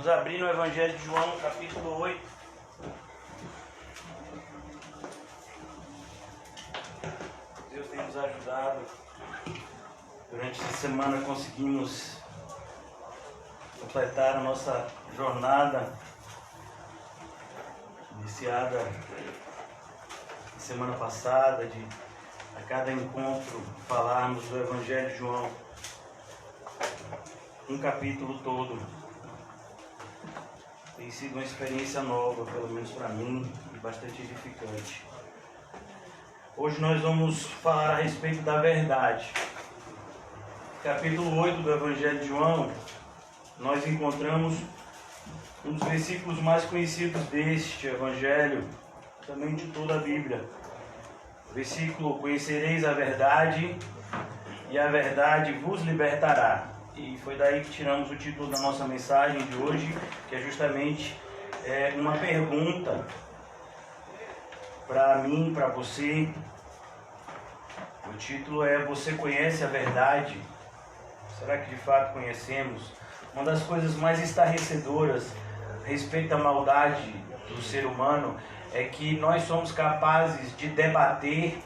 Vamos abrir no Evangelho de João, capítulo 8. Deus tem nos ajudado. Durante essa semana conseguimos completar a nossa jornada iniciada na semana passada, de a cada encontro falarmos do Evangelho de João, um capítulo todo. Tem sido uma experiência nova, pelo menos para mim, e bastante edificante. Hoje nós vamos falar a respeito da verdade. Capítulo 8 do Evangelho de João, nós encontramos um dos versículos mais conhecidos deste Evangelho, também de toda a Bíblia. O versículo: conhecereis a verdade, e a verdade vos libertará. E foi daí que tiramos o título da nossa mensagem de hoje, que é justamente uma pergunta para mim, para você. O título é: você conhece a verdade? Será que de fato conhecemos? Uma das coisas mais estarrecedoras a respeito da maldade do ser humano é que nós somos capazes de debater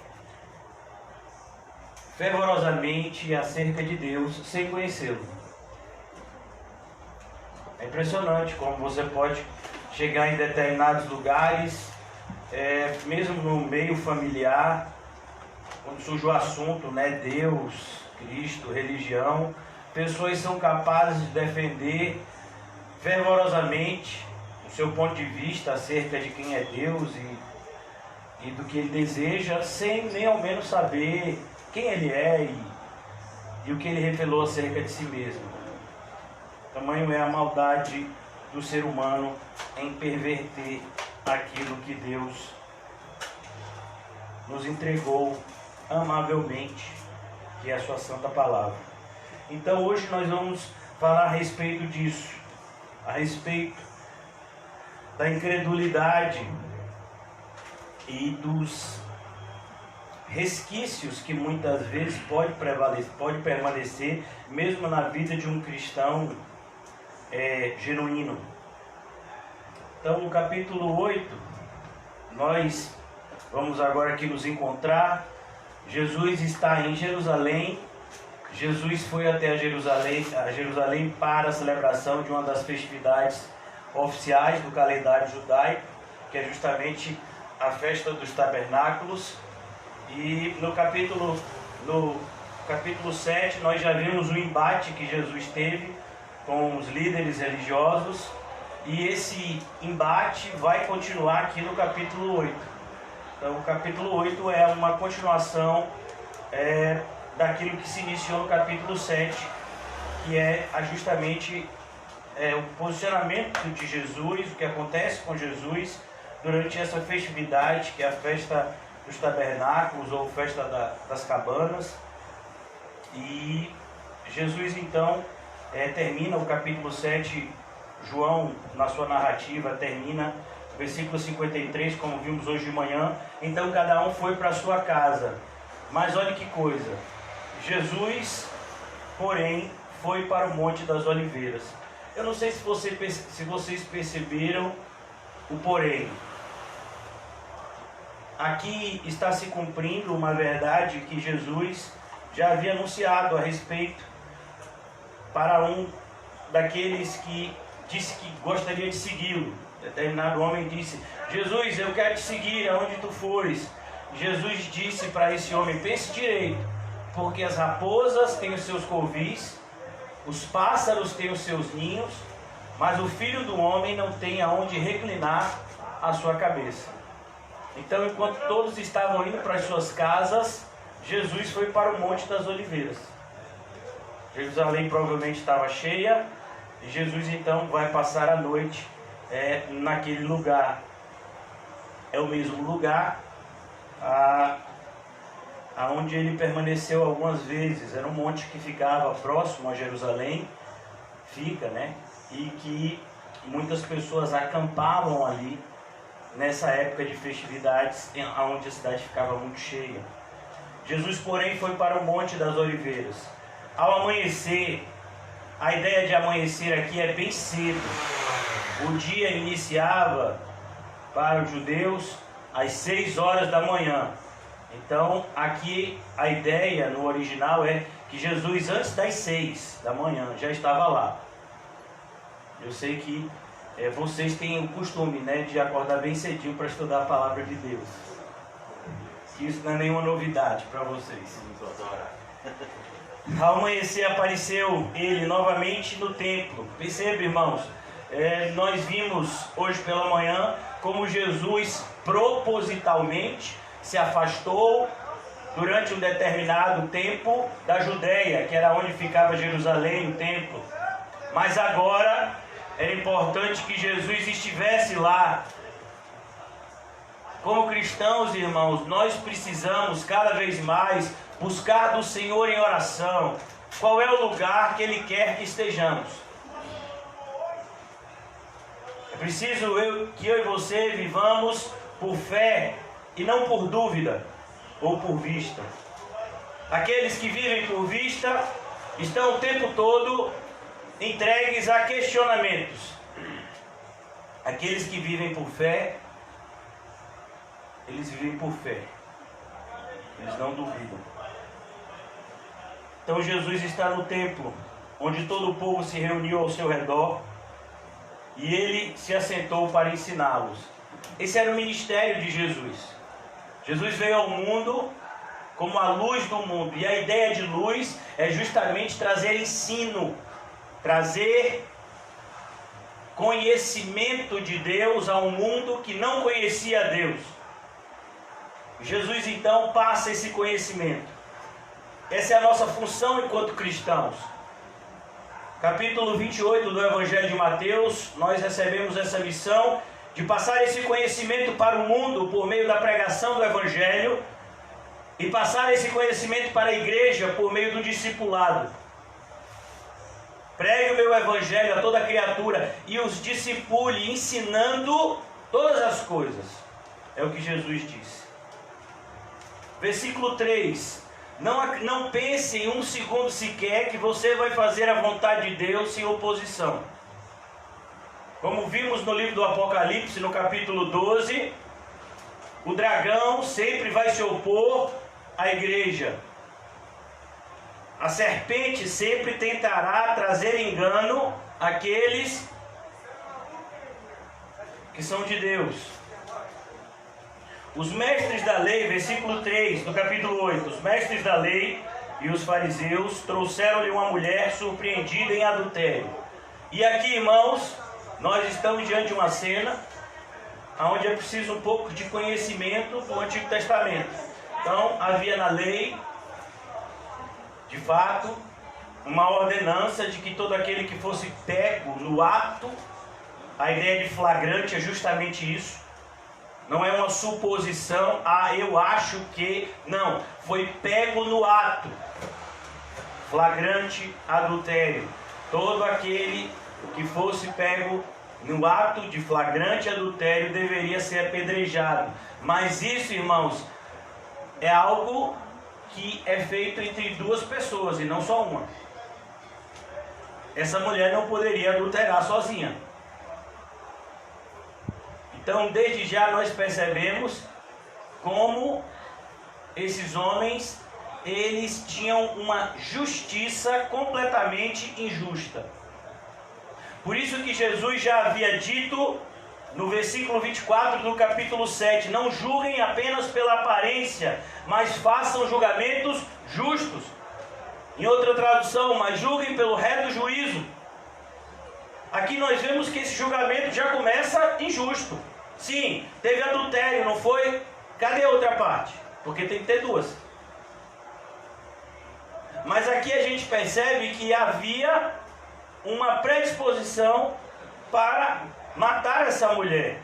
fervorosamente acerca de Deus sem conhecê-lo. É impressionante como você pode chegar em determinados lugares, mesmo no meio familiar, quando surge o assunto, Deus, Cristo, religião, pessoas são capazes de defender fervorosamente o seu ponto de vista acerca de quem é Deus e do que ele deseja, sem nem ao menos saber quem ele é e o que ele revelou acerca de si mesmo. Tamanho é a maldade do ser humano em perverter aquilo que Deus nos entregou amavelmente, que é a sua santa palavra. Então hoje nós vamos falar a respeito disso, a respeito da incredulidade e dos resquícios que muitas vezes pode permanecer mesmo na vida de um cristão genuíno. Então no capítulo 8 nós vamos agora aqui nos encontrar. Jesus está em Jerusalém. Jesus foi até Jerusalém para a celebração de uma das festividades oficiais do calendário judaico, que é justamente a festa dos tabernáculos. E no capítulo 7 nós já vimos o embate que Jesus teve com os líderes religiosos, e esse embate vai continuar aqui no capítulo 8. Então o capítulo 8 é uma continuação daquilo que se iniciou no capítulo 7, que é justamente o posicionamento de Jesus, o que acontece com Jesus durante essa festividade, que é a festa dos tabernáculos ou festa das cabanas. E Jesus então termina o capítulo 7, João na sua narrativa termina versículo 53, como vimos hoje de manhã. Então cada um foi para a sua casa. Mas olha que coisa, Jesus, porém, foi para o Monte das Oliveiras. Eu não sei se vocês perceberam o porém. Aqui está se cumprindo uma verdade que Jesus já havia anunciado a respeito para um daqueles que disse que gostaria de segui-lo. Determinado homem disse: Jesus, eu quero te seguir aonde tu fores. Jesus disse para esse homem: pense direito, porque as raposas têm os seus covis, os pássaros têm os seus ninhos, mas o Filho do Homem não tem aonde reclinar a sua cabeça. Então, enquanto todos estavam indo para as suas casas, Jesus foi para o Monte das Oliveiras. Jerusalém provavelmente estava cheia, e Jesus então vai passar a noite naquele lugar. É o mesmo lugar aonde ele permaneceu algumas vezes. Era um monte que ficava próximo a Jerusalém, e que muitas pessoas acampavam ali nessa época de festividades, onde a cidade ficava muito cheia. Jesus, porém, foi para o Monte das Oliveiras. Ao amanhecer, a ideia de amanhecer aqui é bem cedo. o dia iniciava para os judeus às 6 horas da manhã. Então, aqui a ideia no original é que Jesus, antes das 6 da manhã, já estava lá. Eu sei que vocês têm o costume, né, de acordar bem cedinho para estudar a palavra de Deus. Isso não é nenhuma novidade para vocês. Ao amanhecer apareceu ele novamente no templo. Perceba, irmãos, nós vimos hoje pela manhã como Jesus propositalmente se afastou durante um determinado tempo da Judéia, que era onde ficava Jerusalém, o templo. Mas agora era importante que Jesus estivesse lá. Como cristãos, irmãos, nós precisamos cada vez mais buscar do Senhor em oração. Qual é o lugar que Ele quer que estejamos? É preciso que eu e você vivamos por fé e não por dúvida ou por vista. Aqueles que vivem por vista estão o tempo todo entregues a questionamentos. Aqueles que vivem por fé, eles vivem por fé. Eles não duvidam. Então Jesus está no templo, onde todo o povo se reuniu ao seu redor, e ele se assentou para ensiná-los. Esse era o ministério de Jesus. Jesus veio ao mundo como a luz do mundo, e a ideia de luz é justamente trazer ensino, trazer conhecimento de Deus a um mundo que não conhecia Deus. Jesus então passa esse conhecimento. Essa é a nossa função enquanto cristãos. Capítulo 28 do Evangelho de Mateus, nós recebemos essa missão de passar esse conhecimento para o mundo por meio da pregação do Evangelho e passar esse conhecimento para a igreja por meio do discipulado. Pregue o meu Evangelho a toda criatura e os discipule, ensinando todas as coisas. É o que Jesus disse. Versículo 3. Não pense em um segundo sequer que você vai fazer a vontade de Deus sem oposição. Como vimos no livro do Apocalipse, no capítulo 12, o dragão sempre vai se opor à igreja. A serpente sempre tentará trazer engano àqueles que são de Deus. Os mestres da lei, versículo 3 do capítulo 8, os mestres da lei e os fariseus trouxeram-lhe uma mulher surpreendida em adultério. E aqui, irmãos, nós estamos diante de uma cena onde é preciso um pouco de conhecimento do Antigo Testamento. Então, havia na lei, de fato, uma ordenança de que todo aquele que fosse pego no ato, a ideia de flagrante é justamente isso. Não é uma suposição, eu acho que... Não, foi pego no ato. Flagrante adultério. Todo aquele que fosse pego no ato de flagrante adultério deveria ser apedrejado. Mas isso, irmãos, é algo que é feito entre duas pessoas e não só uma. Essa mulher não poderia adulterar sozinha. Então, desde já nós percebemos como esses homens, eles tinham uma justiça completamente injusta. Por isso que Jesus já havia dito no versículo 24 do capítulo 7, não julguem apenas pela aparência, mas façam julgamentos justos. Em outra tradução, mas julguem pelo reto juízo. Aqui nós vemos que esse julgamento já começa injusto. Sim, teve adultério, não foi? Cadê a outra parte? Porque tem que ter duas. Mas aqui a gente percebe que havia uma predisposição para matar essa mulher.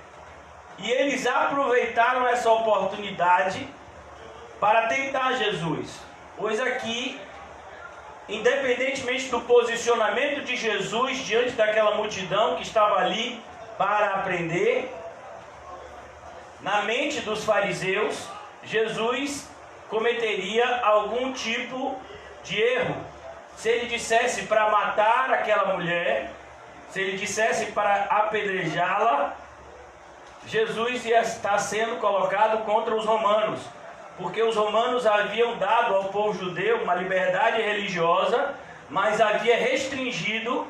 E eles aproveitaram essa oportunidade para tentar Jesus. Pois aqui, independentemente do posicionamento de Jesus diante daquela multidão que estava ali para aprender, na mente dos fariseus, Jesus cometeria algum tipo de erro. Se ele dissesse para matar aquela mulher, se ele dissesse para apedrejá-la, Jesus ia estar sendo colocado contra os romanos, porque os romanos haviam dado ao povo judeu uma liberdade religiosa, mas havia restringido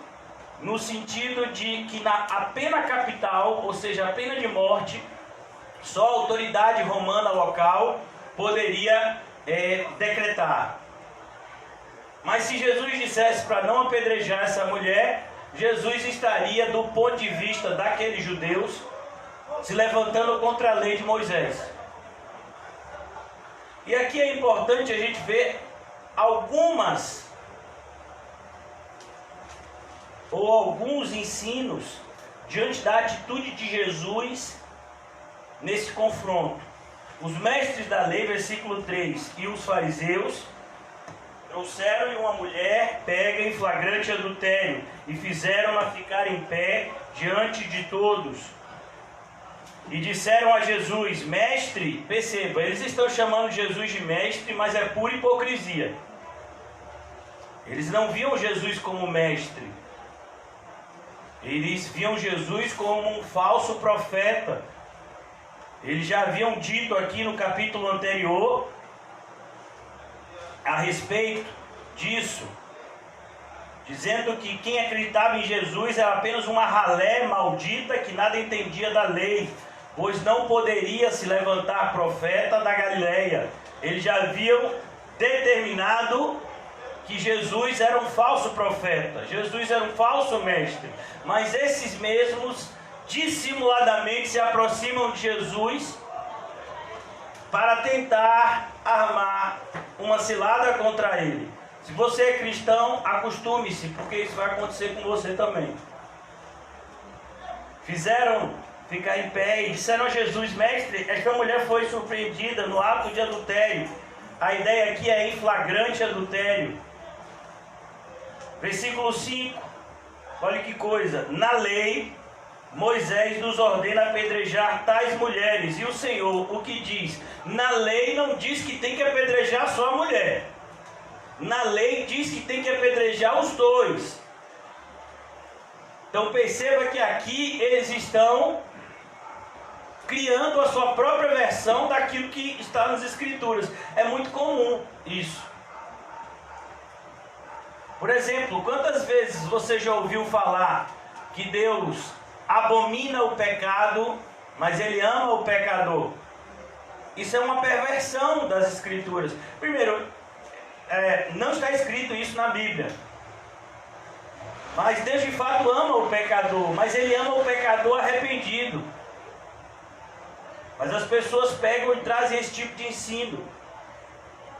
no sentido de que a pena capital, ou seja, a pena de morte, só a autoridade romana local poderia decretar. Mas se Jesus dissesse para não apedrejar essa mulher, Jesus estaria, do ponto de vista daqueles judeus, se levantando contra a lei de Moisés. E aqui é importante a gente ver alguns ensinos diante da atitude de Jesus nesse confronto. Os mestres da lei, versículo 3, e os fariseus trouxeram-lhe uma mulher pega em flagrante adultério e fizeram-na ficar em pé diante de todos. E disseram a Jesus: mestre, perceba, eles estão chamando Jesus de mestre, mas é pura hipocrisia. Eles não viam Jesus como mestre. Eles viam Jesus como um falso profeta. Eles já haviam dito aqui no capítulo anterior a respeito disso, dizendo que quem acreditava em Jesus era apenas uma ralé maldita que nada entendia da lei, pois não poderia se levantar profeta da Galileia. Eles já haviam determinado que Jesus era um falso profeta, Jesus era um falso mestre, mas esses mesmos dissimuladamente se aproximam de Jesus para tentar armar uma cilada contra ele. Se você é cristão, acostume-se, porque isso vai acontecer com você também. Fizeram ficar em pé e disseram a Jesus: mestre, esta mulher foi surpreendida no ato de adultério. A ideia aqui é em flagrante adultério. Versículo 5, olha que coisa: na lei Moisés nos ordena apedrejar tais mulheres, e o Senhor o que diz? Na lei não diz que tem que apedrejar só a mulher, na lei diz que tem que apedrejar os dois. Então perceba que aqui eles estão criando a sua própria versão daquilo que está nas Escrituras. É muito comum isso. Por exemplo, quantas vezes você já ouviu falar que Deus abomina o pecado, mas Ele ama o pecador? Isso é uma perversão das Escrituras. Primeiro, não está escrito isso na Bíblia. Mas Deus de fato ama o pecador, mas Ele ama o pecador arrependido. Mas as pessoas pegam e trazem esse tipo de ensino.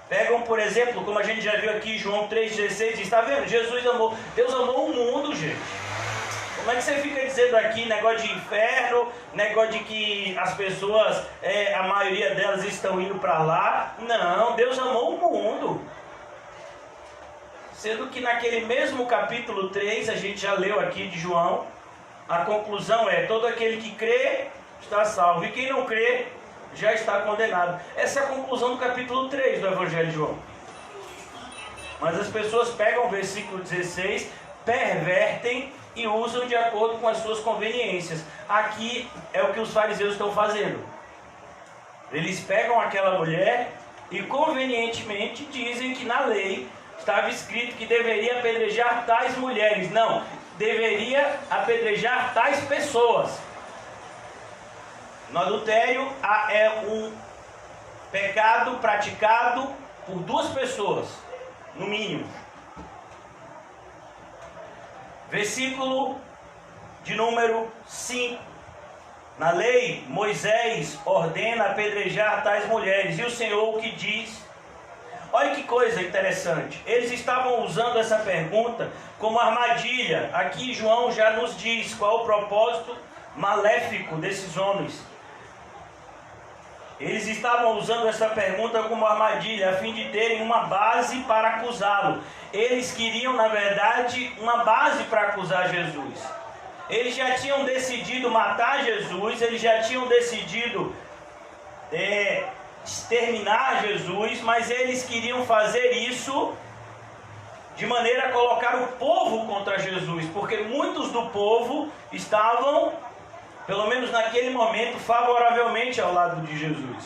Pegam, por exemplo, como a gente já viu aqui, João 3,16, diz: está vendo? Deus amou o mundo, gente. Como é que você fica dizendo aqui negócio de inferno, negócio de que as pessoas, a maioria delas estão indo para lá? Não, Deus amou o mundo. Sendo que naquele mesmo capítulo 3, a gente já leu aqui de João, a conclusão é: todo aquele que crê está salvo, e quem não crê já está condenado. Essa é a conclusão do capítulo 3 do Evangelho de João. Mas as pessoas pegam o versículo 16, pervertem e usam de acordo com as suas conveniências. Aqui é o que os fariseus estão fazendo. Eles pegam aquela mulher e convenientemente dizem que na lei estava escrito que deveria apedrejar tais mulheres. Não, deveria apedrejar tais pessoas. No adultério é um pecado praticado por duas pessoas, no mínimo. Versículo de número 5. Na lei, Moisés ordena apedrejar tais mulheres, e o Senhor o que diz? Olha que coisa interessante. Eles estavam usando essa pergunta como armadilha. Aqui João já nos diz qual o propósito maléfico desses homens. Eles estavam usando essa pergunta como armadilha, a fim de terem uma base para acusá-lo. Eles queriam, na verdade, uma base para acusar Jesus. Eles já tinham decidido matar Jesus, eles já tinham decidido exterminar Jesus, mas eles queriam fazer isso de maneira a colocar o povo contra Jesus, porque muitos do povo estavam, pelo menos naquele momento, favoravelmente ao lado de Jesus.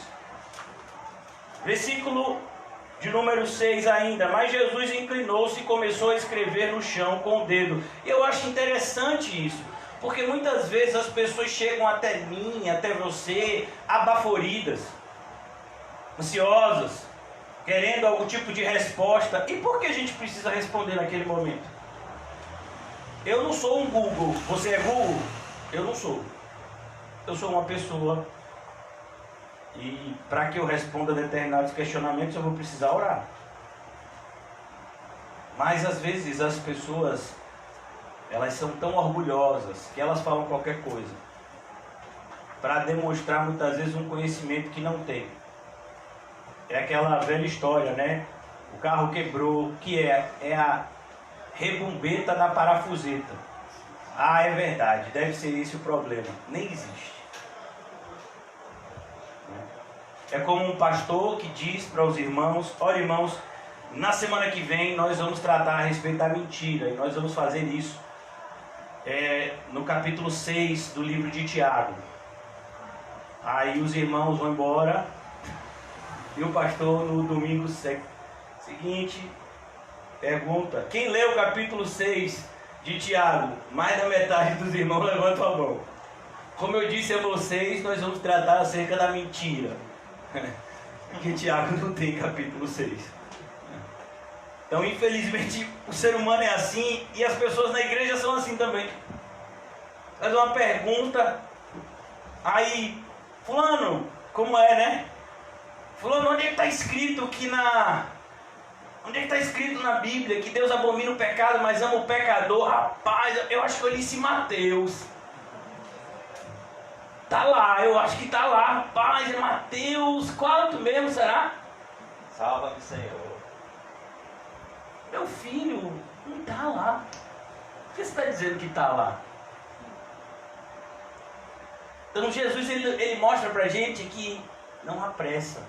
Versículo de número 6 ainda. Mas Jesus inclinou-se e começou a escrever no chão com o dedo. Eu acho interessante isso, porque muitas vezes as pessoas chegam até mim, até você, abaforidas, ansiosas, querendo algum tipo de resposta. E por que a gente precisa responder naquele momento? Eu não sou um Google. Você é Google? Eu não sou. Eu sou uma pessoa. E para que eu responda determinados questionamentos, eu vou precisar orar. Mas às vezes as pessoas, elas são tão orgulhosas que elas falam qualquer coisa para demonstrar muitas vezes um conhecimento que não tem. É aquela velha história, né? O carro quebrou, que é a rebumbeta da parafuseta. Ah, é verdade, deve ser esse o problema. Nem existe. É como um pastor que diz para os irmãos: olha, irmãos, na semana que vem nós vamos tratar a respeito da mentira, e nós vamos fazer isso no capítulo 6 do livro de Tiago. Aí os irmãos vão embora e o pastor no domingo seguinte pergunta: quem leu o capítulo 6 de Tiago? Mais da metade dos irmãos levantam a mão. Como eu disse a vocês, nós vamos tratar acerca da mentira. Porque Tiago não tem capítulo 6. Então, infelizmente, o ser humano é assim, e as pessoas na igreja são assim também. Faz uma pergunta, aí, fulano, como é, né? Fulano, onde é que está escrito que onde é que está escrito na Bíblia que Deus abomina o pecado, mas ama o pecador? Rapaz, eu acho que eu li isso em Mateus. Tá lá, eu acho que tá lá, rapaz, é Mateus, quanto mesmo, será? Salva-me, Senhor. Meu filho, não tá lá. Por que você está dizendo que tá lá? Então Jesus, ele mostra pra gente que não há pressa.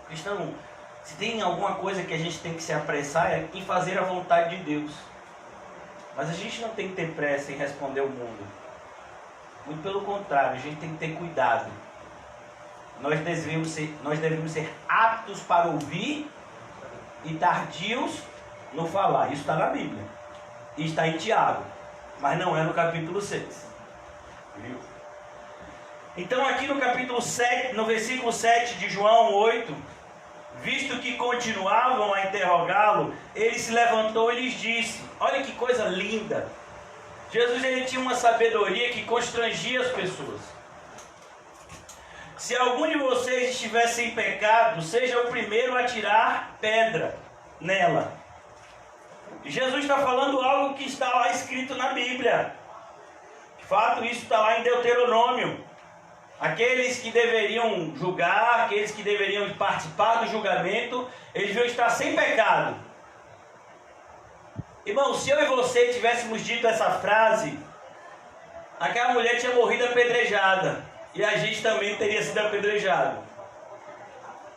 Cristão, se tem alguma coisa que a gente tem que se apressar é em fazer a vontade de Deus. Mas a gente não tem que ter pressa em responder ao mundo. Muito pelo contrário, a gente tem que ter cuidado. Nós devemos ser aptos para ouvir e tardios no falar. Isso está na Bíblia. E está em Tiago. Mas não é no capítulo 6. Viu? Então aqui no capítulo 7, no versículo 7 de João 8, visto que continuavam a interrogá-lo, ele se levantou e lhes disse: olha que coisa linda. Jesus, ele tinha uma sabedoria que constrangia as pessoas. Se algum de vocês estiver sem pecado, seja o primeiro a tirar pedra nela. E Jesus está falando algo que está lá escrito na Bíblia. De fato, isso está lá em Deuteronômio. Aqueles que deveriam julgar, aqueles que deveriam participar do julgamento, eles vão estar sem pecado. Irmão, se eu e você tivéssemos dito essa frase, aquela mulher tinha morrido apedrejada. E a gente também teria sido apedrejado.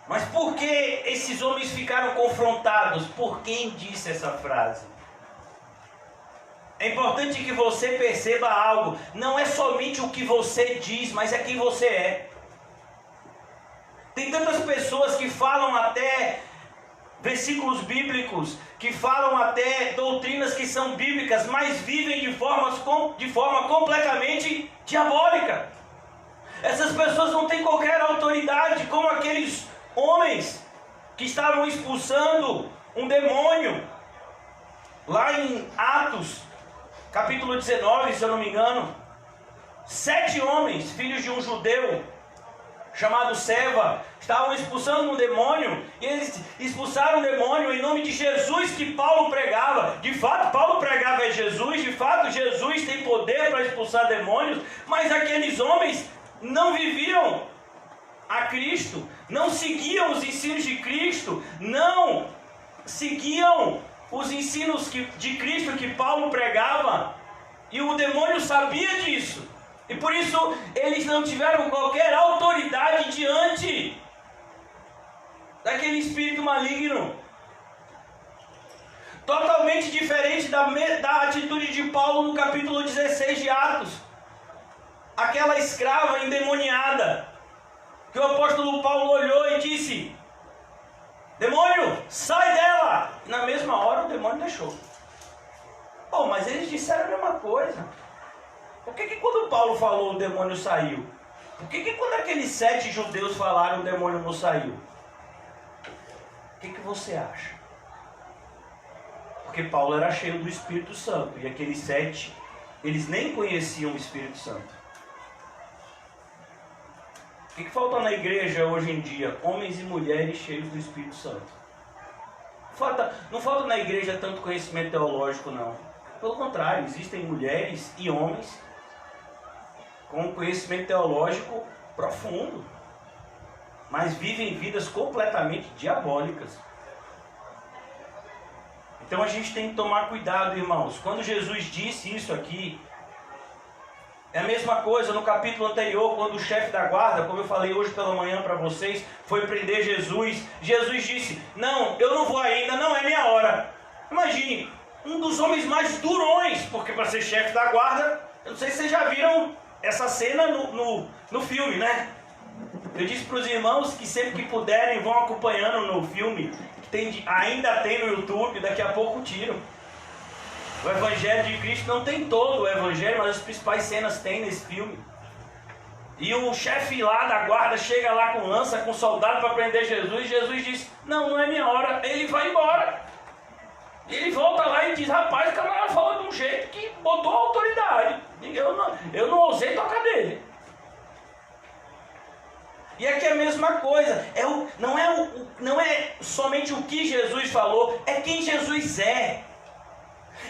Mas por que esses homens ficaram confrontados? Por quem disse essa frase? É importante que você perceba algo. Não é somente o que você diz, mas é quem você é. Tem tantas pessoas que falam até versículos bíblicos, que falam até doutrinas que são bíblicas, mas vivem de forma completamente diabólica. Essas pessoas não têm qualquer autoridade, como aqueles homens que estavam expulsando um demônio, lá em Atos, capítulo 19, se eu não me engano. 7 homens, filhos de um judeu, chamado Seva, estavam expulsando um demônio, e eles expulsaram o demônio em nome de Jesus que Paulo pregava. De fato, Paulo pregava é Jesus, de fato, Jesus tem poder para expulsar demônios, mas aqueles homens não viviam a Cristo, não seguiam os ensinos de Cristo, não seguiam os ensinos de Cristo que Paulo pregava, e o demônio sabia disso. E por isso eles não tiveram qualquer autoridade diante daquele espírito maligno. Totalmente diferente da atitude de Paulo no capítulo 16 de Atos. Aquela escrava endemoniada, que o apóstolo Paulo olhou e disse: demônio, sai dela! E na mesma hora o demônio deixou. Oh, mas eles disseram a mesma coisa. Por que quando Paulo falou o demônio saiu? Por que quando aqueles 7 judeus falaram o demônio não saiu? O que você acha? Porque Paulo era cheio do Espírito Santo. E aqueles 7, eles nem conheciam o Espírito Santo. O que falta na igreja hoje em dia? Homens e mulheres cheios do Espírito Santo. Não falta na igreja tanto conhecimento teológico, não. Pelo contrário, existem mulheres e homens com conhecimento teológico profundo, mas vivem vidas completamente diabólicas. Então a gente tem que tomar cuidado, irmãos. Quando Jesus disse isso aqui, é a mesma coisa no capítulo anterior, quando o chefe da guarda, como eu falei hoje pela manhã para vocês, foi prender Jesus. Jesus disse: não, eu não vou ainda, não é minha hora. Imagine, um dos homens mais durões, porque para ser chefe da guarda, eu não sei se vocês já viram essa cena no filme, né? Eu disse para os irmãos que sempre que puderem vão acompanhando no filme, que ainda tem no YouTube, daqui a pouco tiram. O Evangelho de Cristo não tem todo o Evangelho, mas as principais cenas tem nesse filme. E o chefe lá da guarda chega lá com lança, com soldado para prender Jesus. Jesus diz: não é minha hora. Ele vai embora. Ele volta lá e diz: rapaz, o camarada falou de um jeito que botou a autoridade. Eu não ousei tocar dele. E aqui é a mesma coisa. Não é somente o que Jesus falou, é quem Jesus é.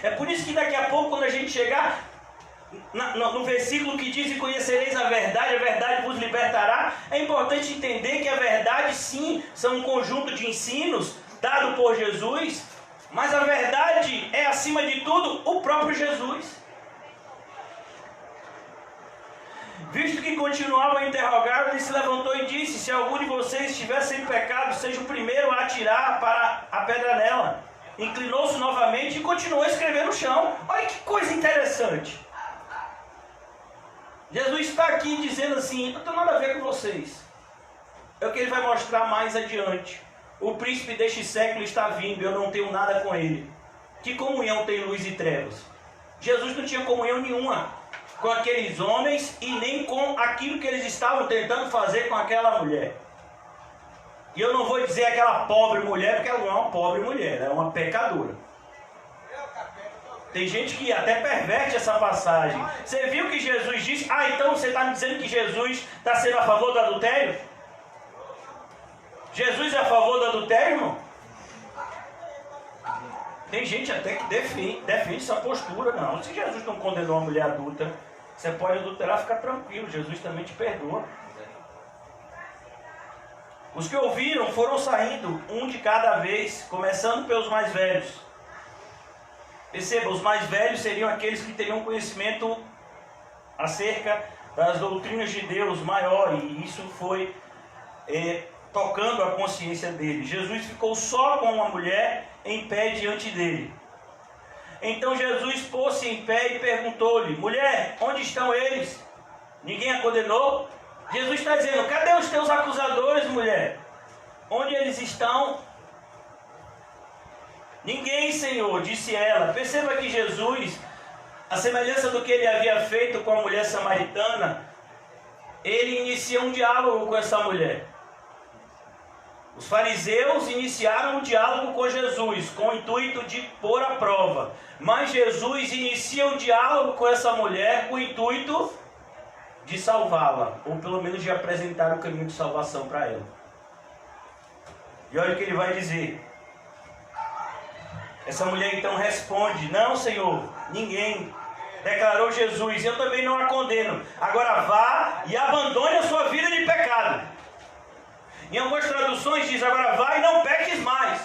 É por isso que daqui a pouco, quando a gente chegar no versículo que diz: e conhecereis a verdade vos libertará, é importante entender que a verdade, sim, são um conjunto de ensinos dado por Jesus, mas a verdade é, acima de tudo, o próprio Jesus. Visto que continuava a interrogar, ele se levantou e disse: se algum de vocês estiver sem pecado, seja o primeiro a atirar para a pedra nela. Inclinou-se novamente e continuou a escrever no chão. Olha que coisa interessante. Jesus está aqui dizendo assim: não tem nada a ver com vocês. É o que ele vai mostrar mais adiante. O príncipe deste século está vindo, eu não tenho nada com ele. Que comunhão tem luz e trevas? Jesus não tinha comunhão nenhuma com aqueles homens e nem com aquilo que eles estavam tentando fazer com aquela mulher. E eu não vou dizer aquela pobre mulher, porque ela não é uma pobre mulher, ela é uma pecadora. Tem gente que até perverte essa passagem. Você viu que Jesus disse: então você está me dizendo que Jesus está sendo a favor do adultério? Jesus é a favor do adultério, irmão? Tem gente até que defende essa postura. Não, se Jesus não condenou uma mulher adulta, você pode adulterar, fica tranquilo, Jesus também te perdoa. Os que ouviram foram saindo, um de cada vez, começando pelos mais velhos. Perceba, os mais velhos seriam aqueles que teriam conhecimento acerca das doutrinas de Deus maior, e isso foi tocando a consciência dele. Jesus ficou só com uma mulher em pé diante dele. Então Jesus pôs-se em pé e perguntou-lhe: mulher, onde estão eles? Ninguém a condenou? Jesus está dizendo: cadê os teus acusadores, mulher? Onde eles estão? Ninguém, Senhor, disse ela. Perceba que Jesus, a semelhança do que ele havia feito com a mulher samaritana, ele inicia um diálogo com essa mulher. Os fariseus iniciaram um diálogo com Jesus, com o intuito de pôr à prova. Mas Jesus inicia um diálogo com essa mulher com o intuito de salvá-la, ou pelo menos de apresentar o caminho de salvação para ela. E olha o que ele vai dizer. Essa mulher então responde: não, Senhor, ninguém. Declarou Jesus: eu também não a condeno. Agora vá e abandone a sua vida de pecado. Em algumas traduções diz: agora vá e não peques mais.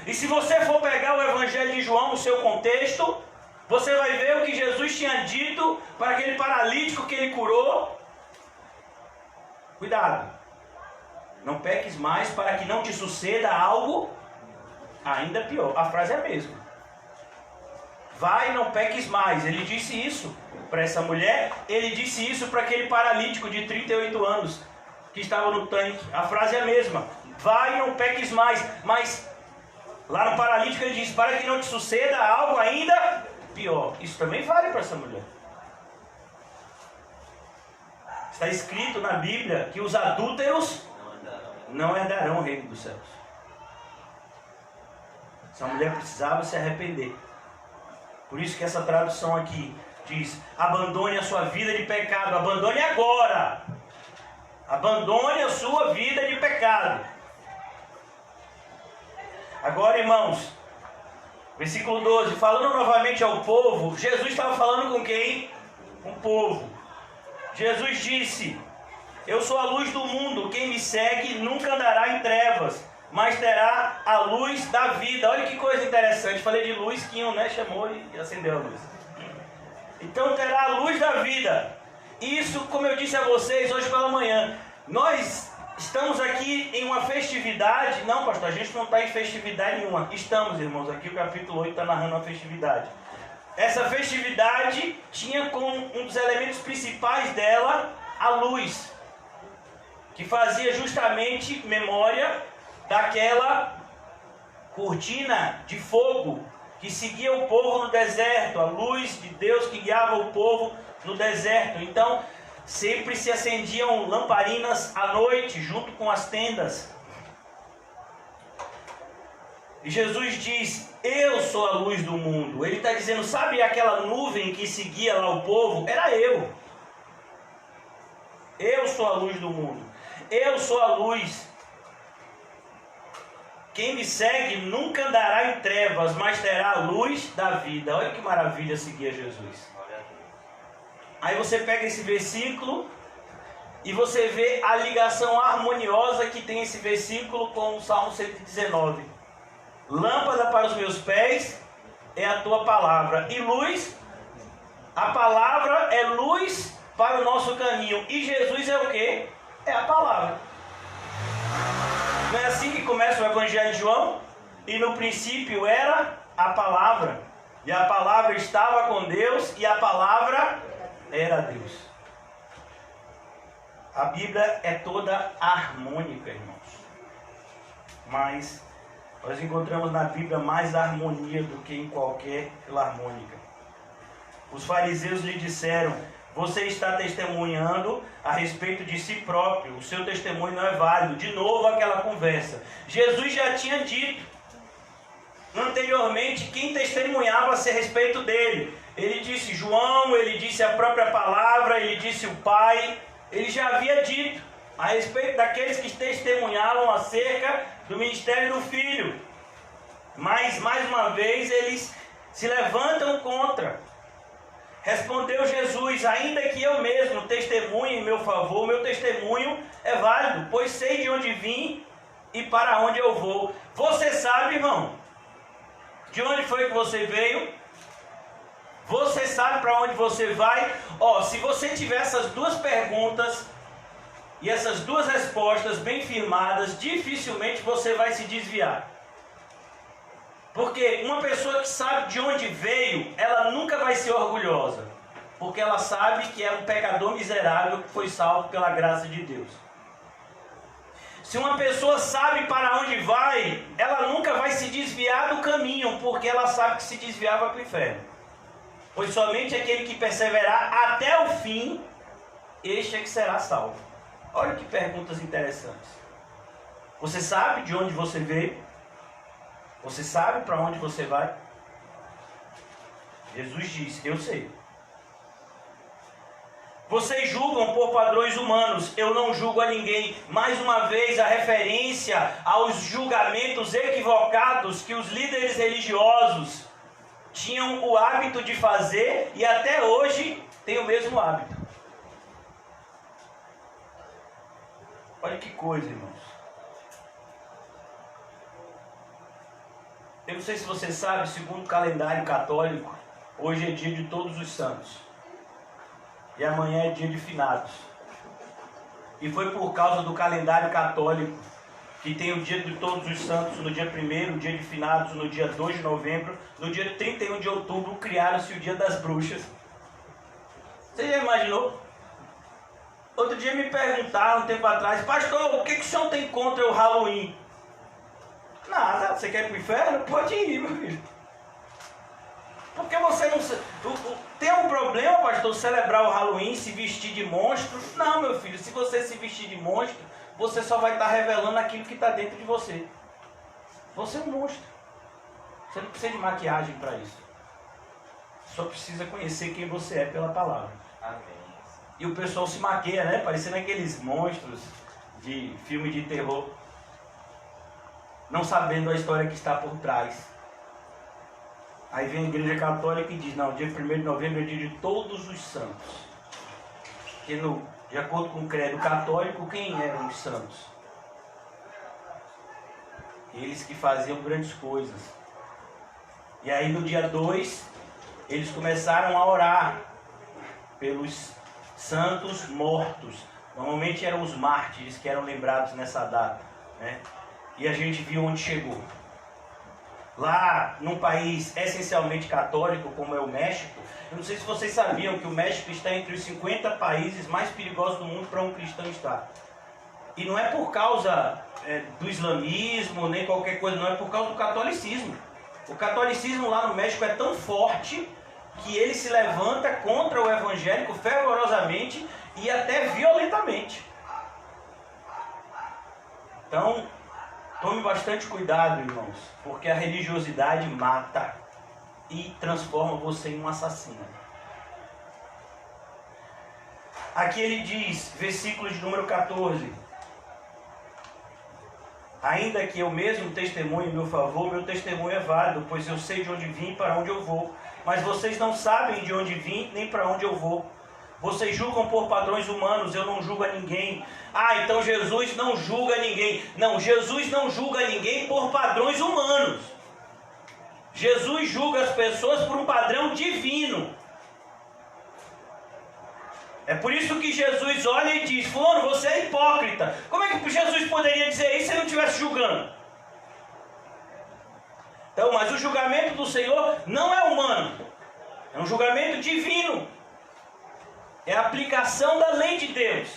E se você for pegar o Evangelho de João no seu contexto, você vai ver o que Jesus tinha dito para aquele paralítico que ele curou. Cuidado, não peques mais para que não te suceda algo Ainda pior. A frase é a mesma. Vai, não peques mais. Ele disse isso para essa mulher. Ele disse isso para aquele paralítico de 38 anos que estava no tanque. A frase é a mesma. Vai, não peques mais. Mas lá no paralítico ele diz: para que não te suceda algo ainda pior. Isso também vale para essa mulher. Está escrito na Bíblia que os adúlteros não herdarão o reino dos céus. Essa mulher precisava se arrepender. Por isso que essa tradução aqui diz: abandone a sua vida de pecado. Abandone agora. Abandone a sua vida de pecado. Agora, irmãos, versículo 12. Falando novamente ao povo, Jesus estava falando com quem? Com o povo. Jesus disse: eu sou a luz do mundo. Quem me segue nunca andará em trevas, mas terá a luz da vida. Olha que coisa interessante. Falei de luz, Quinho, né? Chamou e acendeu a luz. Então terá a luz da vida. Isso, como eu disse a vocês hoje pela manhã, nós estamos aqui em uma festividade. Não, pastor, a gente não está em festividade nenhuma. Estamos, irmãos, aqui o capítulo 8 está narrando uma festividade. Essa festividade tinha como um dos elementos principais dela a luz, que fazia justamente memória daquela cortina de fogo que seguia o povo no deserto, a luz de Deus que guiava o povo no deserto. Então, sempre se acendiam lamparinas à noite, junto com as tendas. E Jesus diz: eu sou a luz do mundo. Ele está dizendo, sabe aquela nuvem que seguia lá o povo? Era eu. Eu sou a luz do mundo. Eu sou a luz. Quem me segue nunca andará em trevas, mas terá a luz da vida. Olha que maravilha seguir a Jesus. Aí você pega esse versículo e você vê a ligação harmoniosa que tem esse versículo com o Salmo 119. Lâmpada para os meus pés é a tua palavra, e luz, a palavra é luz para o nosso caminho. E Jesus é o que? É a palavra. Não é assim que começa o Evangelho de João? E no princípio era a palavra, e a palavra estava com Deus, e a palavra era Deus. A Bíblia é toda harmônica, irmãos. Mas nós encontramos na Bíblia mais harmonia do que em qualquer filarmônica. Os fariseus lhe disseram: você está testemunhando a respeito de si próprio, o seu testemunho não é válido. De novo aquela conversa. Jesus já tinha dito anteriormente quem testemunhava a respeito dele. Ele disse João, ele disse a própria palavra, ele disse o Pai. Ele já havia dito a respeito daqueles que testemunhavam acerca do ministério do Filho. Mas, mais uma vez, eles se levantam contra. Respondeu Jesus: ainda que eu mesmo testemunhe em meu favor, meu testemunho é válido, pois sei de onde vim e para onde eu vou. Você sabe, irmão, de onde foi que você veio? Você sabe para onde você vai? Se você tiver essas duas perguntas e essas duas respostas bem firmadas, dificilmente você vai se desviar. Porque uma pessoa que sabe de onde veio, ela nunca vai ser orgulhosa. Porque ela sabe que é um pecador miserável que foi salvo pela graça de Deus. Se uma pessoa sabe para onde vai, ela nunca vai se desviar do caminho, porque ela sabe que se desviar vai para o inferno. Pois somente aquele que perseverar até o fim, este é que será salvo. Olha que perguntas interessantes. Você sabe de onde você veio? Você sabe para onde você vai? Jesus disse: eu sei. Vocês julgam por padrões humanos, eu não julgo a ninguém. Mais uma vez a referência aos julgamentos equivocados que os líderes religiosos tinham o hábito de fazer e até hoje têm o mesmo hábito. Olha que coisa, irmãos. Eu não sei se você sabe, segundo o calendário católico, hoje é dia de Todos os Santos. E amanhã é dia de Finados. E foi por causa do calendário católico que tem o dia de Todos os Santos no dia 1º, o dia de Finados no dia 2 de novembro, no dia 31 de outubro criaram-se o dia das bruxas. Você já imaginou? Outro dia me perguntaram, um tempo atrás, pastor, o que o senhor tem contra o Halloween? Nada, você quer ir pro inferno? Pode ir, meu filho. Porque você não... Tem um problema, pastor, celebrar o Halloween, se vestir de monstro? Não, meu filho, se você se vestir de monstro, você só vai estar revelando aquilo que está dentro de você. Você é um monstro. Você não precisa de maquiagem para isso. Só precisa conhecer quem você é pela palavra. Amém. E o pessoal se maquia, né? Parecendo aqueles monstros de filme de terror. Não sabendo a história que está por trás. Aí vem a igreja católica e diz, não, dia 1º de novembro é dia de Todos os Santos. Que de acordo com o credo católico, quem eram os santos? Eles que faziam grandes coisas. E aí no dia 2, eles começaram a orar pelos santos mortos. Normalmente eram os mártires que eram lembrados nessa data, né? E a gente viu onde chegou. Lá, num país essencialmente católico, como é o México, eu não sei se vocês sabiam que o México está entre os 50 países mais perigosos do mundo para um cristão estar. E não é por causa do islamismo, nem qualquer coisa, não, é por causa do catolicismo. O catolicismo lá no México é tão forte que ele se levanta contra o evangélico fervorosamente e até violentamente. Então, tome bastante cuidado, irmãos, porque a religiosidade mata e transforma você em um assassino. Aqui ele diz, versículo de número 14: ainda que eu mesmo testemunhe em meu favor, meu testemunho é válido, pois eu sei de onde vim e para onde eu vou. Mas vocês não sabem de onde vim nem para onde eu vou. Vocês julgam por padrões humanos, eu não julgo a ninguém. Ah, então Jesus não julga ninguém. Não, Jesus não julga ninguém por padrões humanos. Jesus julga as pessoas por um padrão divino. É por isso que Jesus olha e diz, fulano, você é hipócrita. Como é que Jesus poderia dizer isso se ele não estivesse julgando? Então, mas o julgamento do Senhor não é humano. É um julgamento divino. É a aplicação da lei de Deus.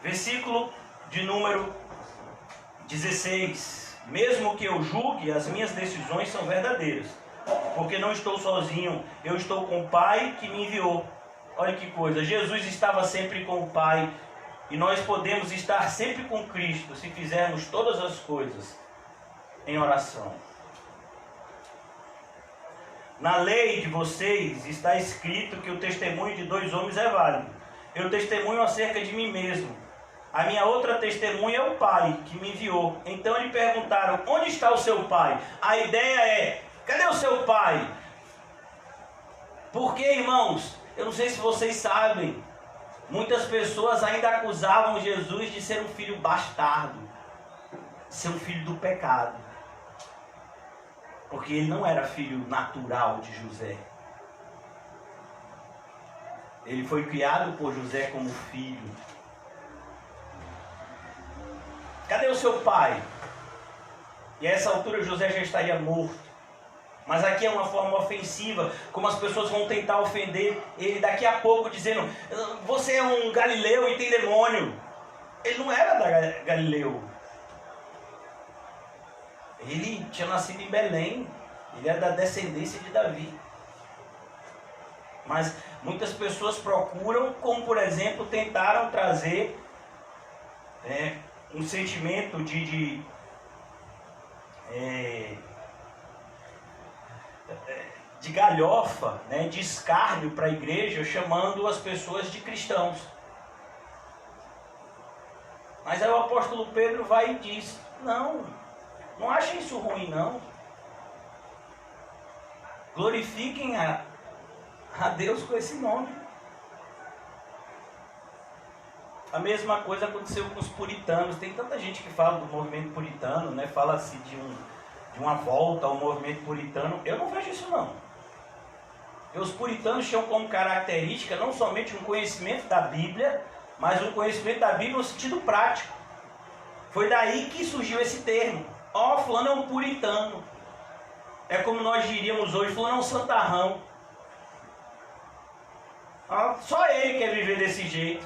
Versículo de número 16. Mesmo que eu julgue, as minhas decisões são verdadeiras. Porque não estou sozinho, eu estou com o Pai que me enviou. Olha que coisa, Jesus estava sempre com o Pai. E nós podemos estar sempre com Cristo se fizermos todas as coisas em oração. Na lei de vocês está escrito que o testemunho de 2 homens é válido. Eu testemunho acerca de mim mesmo. A minha outra testemunha é o Pai que me enviou. Então lhe perguntaram, onde está o seu Pai? A ideia é, cadê o seu Pai? Porque, irmãos, eu não sei se vocês sabem, muitas pessoas ainda acusavam Jesus de ser um filho bastardo, de ser um filho do pecado. Porque ele não era filho natural de José. Ele foi criado por José como filho. Cadê o seu pai? E a essa altura José já estaria morto. Mas aqui é uma forma ofensiva, como as pessoas vão tentar ofender ele daqui a pouco, dizendo, você é um galileu e tem demônio. Ele não era da Galileu. Ele tinha nascido em Belém. Ele era da descendência de Davi. Mas muitas pessoas procuram, como por exemplo, tentaram trazer um sentimento de galhofa, né, de escárnio para a igreja, chamando as pessoas de cristãos. Mas aí o apóstolo Pedro vai e diz, não achem isso ruim não. Glorifiquem a Deus com esse nome. A mesma coisa aconteceu com os puritanos. Tem tanta gente que fala do movimento puritano, né? Fala-se de uma volta ao movimento puritano. Eu não vejo isso não. Porque os puritanos tinham como característica não somente um conhecimento da Bíblia, mas um conhecimento da Bíblia no sentido prático. Foi daí que surgiu esse termo. Ó, fulano é um puritano. É como nós diríamos hoje, fulano é um santarrão. Ó, só ele quer viver desse jeito.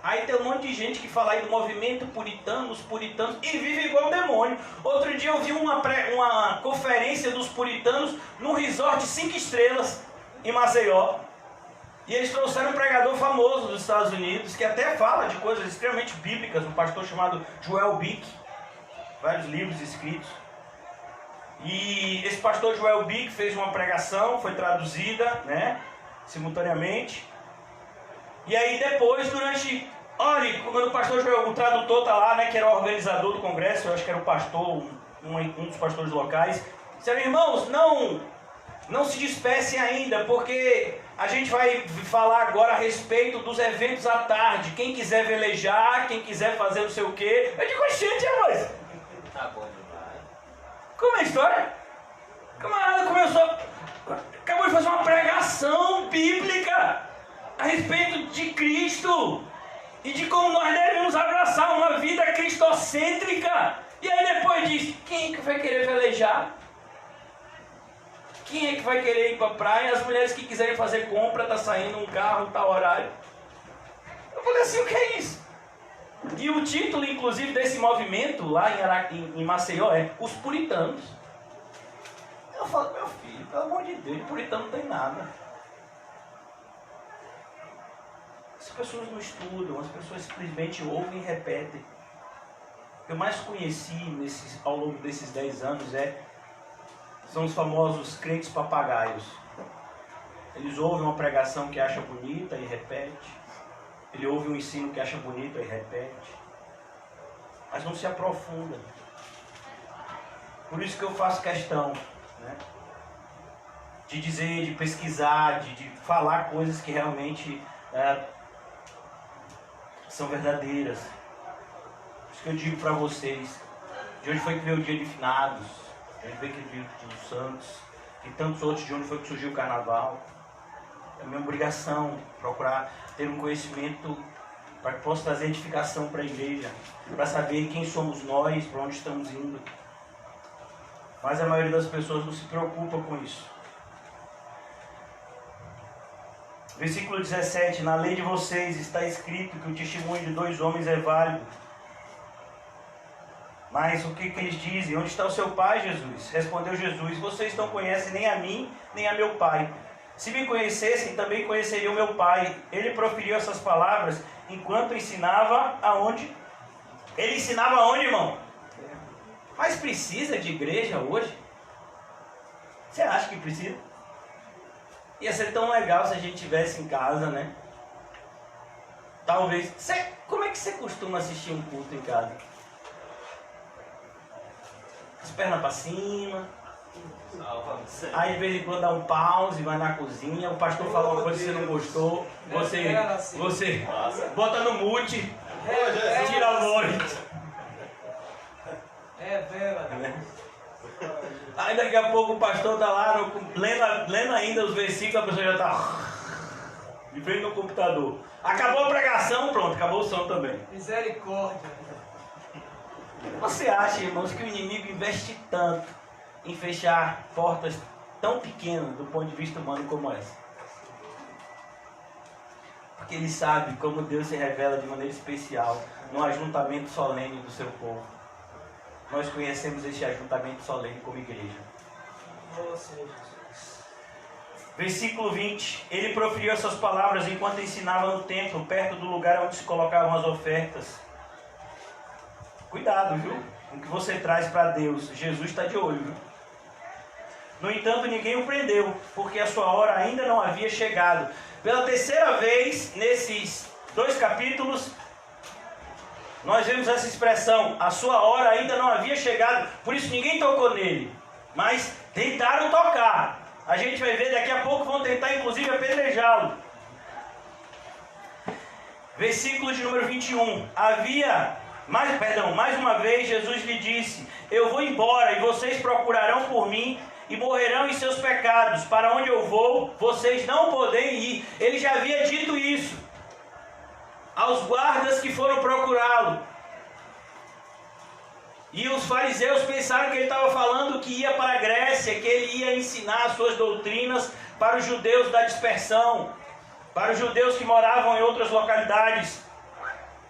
Aí tem um monte de gente que fala aí do movimento puritano, os puritanos, e vive igual o demônio. Outro dia eu vi uma conferência dos puritanos num resort 5 estrelas em Maceió. E eles trouxeram um pregador famoso dos Estados Unidos, que até fala de coisas extremamente bíblicas, um pastor chamado Joel Bick. Vários livros escritos. E esse pastor Joel Bick fez uma pregação, foi traduzida, né, simultaneamente. E aí depois, olha, quando o pastor Joel, o tradutor tá lá, né, que era o organizador do congresso, eu acho que era o pastor, um dos pastores locais, disseram, irmãos, não se despecem ainda, porque a gente vai falar agora a respeito dos eventos à tarde. Quem quiser velejar, quem quiser fazer não sei o quê. Eu digo, gente, rapaz. Tá bom demais. Como é a história? O camarada acabou de fazer uma pregação bíblica a respeito de Cristo e de como nós devemos abraçar uma vida cristocêntrica. E aí depois diz, quem é que vai querer velejar? Quem é que vai querer ir para a praia? As mulheres que quiserem fazer compra, tá saindo um carro, tal horário. Eu falei assim, o que é isso? E o título, inclusive, desse movimento lá em Maceió é Os Puritanos. Eu falo, meu filho, pelo amor de Deus, puritano não tem nada. As pessoas não estudam, as pessoas simplesmente ouvem e repetem. O que eu mais conheci ao longo desses 10 anos são os famosos crentes papagaios. Eles ouvem uma pregação que acha bonita e repete. Ele ouve um ensino que acha bonito e repete. Mas não se aprofunda. Por isso que eu faço questão, né, de dizer, de pesquisar, de falar coisas que realmente são verdadeiras. Por isso que eu digo para vocês, de onde foi que veio o dia de finados, de onde foi que veio o dia dos santos, e tantos outros, de onde foi que surgiu o carnaval. É a minha obrigação procurar ter um conhecimento para que possa trazer edificação para a igreja, para saber quem somos nós, para onde estamos indo. Mas a maioria das pessoas não se preocupa com isso. Versículo 17, na lei de vocês está escrito que o testemunho de 2 homens é válido. Mas o que eles dizem? Onde está o seu pai, Jesus? Respondeu Jesus, vocês não conhecem nem a mim, nem a meu pai. Se me conhecessem, também conheceriam meu pai. Ele proferiu essas palavras enquanto ensinava aonde? Ele ensinava aonde, irmão? Mas precisa de igreja hoje? Você acha que precisa? Ia ser tão legal se a gente estivesse em casa, né? Talvez. Como é que você costuma assistir um culto em casa? As pernas para cima. Aí de vez em quando dá um pause, vai na cozinha, o pastor fala uma coisa que você não gostou, você bota no mute, tira a voz. Aí daqui a pouco o pastor está lá lendo ainda os versículos, a pessoa já está de frente no computador. Acabou a pregação, pronto, acabou o som também. Misericórdia. Você acha, irmãos, que o inimigo investe tanto em fechar portas tão pequenas do ponto de vista humano como essa? Porque ele sabe como Deus se revela de maneira especial no ajuntamento solene do seu povo. Nós conhecemos esse ajuntamento solene como igreja. Versículo 20. Ele proferiu essas palavras enquanto ensinava no templo, perto do lugar onde se colocavam as ofertas. Cuidado, viu? Com o que você traz para Deus. Jesus está de olho, viu? No entanto, ninguém o prendeu, porque a sua hora ainda não havia chegado. Pela terceira vez, nesses 2 capítulos, nós vemos essa expressão, a sua hora ainda não havia chegado, por isso ninguém tocou nele, mas tentaram tocar. A gente vai ver, daqui a pouco vão tentar inclusive apedrejá-lo. Versículo de número 21. Mais uma vez Jesus lhe disse, eu vou embora e vocês procurarão por mim e morrerão em seus pecados. Para onde eu vou, vocês não podem ir. Ele já havia dito isso. aos guardas que foram procurá-lo. E os fariseus pensaram que ele estava falando que ia para a Grécia, que ele ia ensinar as suas doutrinas para os judeus da dispersão, para os judeus que moravam em outras localidades.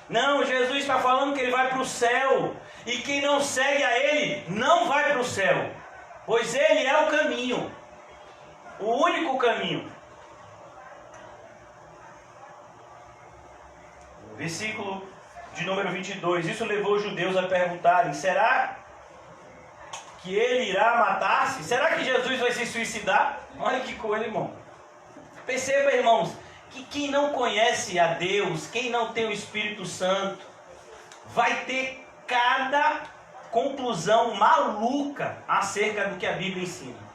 Não, Jesus está falando que ele vai para o céu, e quem não segue a ele não vai para o céu, pois ele é o caminho, o único caminho. Versículo de número 22. Isso levou os judeus a perguntarem: será que ele irá matar-se? Será que Jesus vai se suicidar? Olha que coisa, irmão. Perceba, irmãos, que quem não conhece a Deus, quem não tem o Espírito Santo, vai ter cada conclusão maluca acerca do que a Bíblia ensina.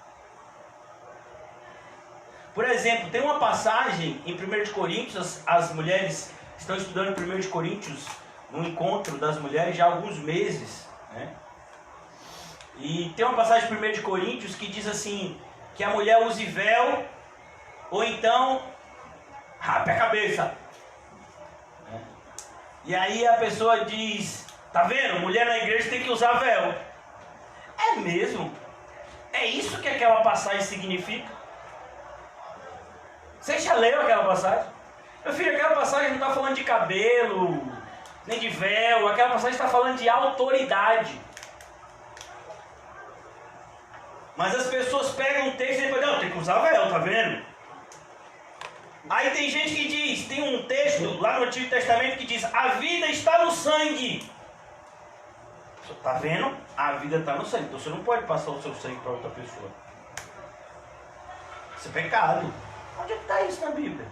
Por exemplo, tem uma passagem em 1 de Coríntios, as mulheres estão estudando 1 de Coríntios, no encontro das mulheres já há alguns meses, né? E tem uma passagem em 1 de Coríntios que diz assim, que a mulher use véu, ou então rape a cabeça. E aí a pessoa diz: tá vendo? Mulher na igreja tem que usar véu. É mesmo? É isso que aquela passagem significa? Você já leu aquela passagem? Meu filho, aquela passagem não está falando de cabelo, nem de véu. Aquela passagem está falando de autoridade. Mas as pessoas pegam um texto e depois, não, tem que usar véu, tá vendo? Aí tem gente que diz, tem um texto lá no Antigo Testamento que diz: a vida está no sangue. Tá vendo? A vida está no sangue. Então você não pode passar o seu sangue para outra pessoa. Isso é pecado. Onde é que está isso na Bíblia?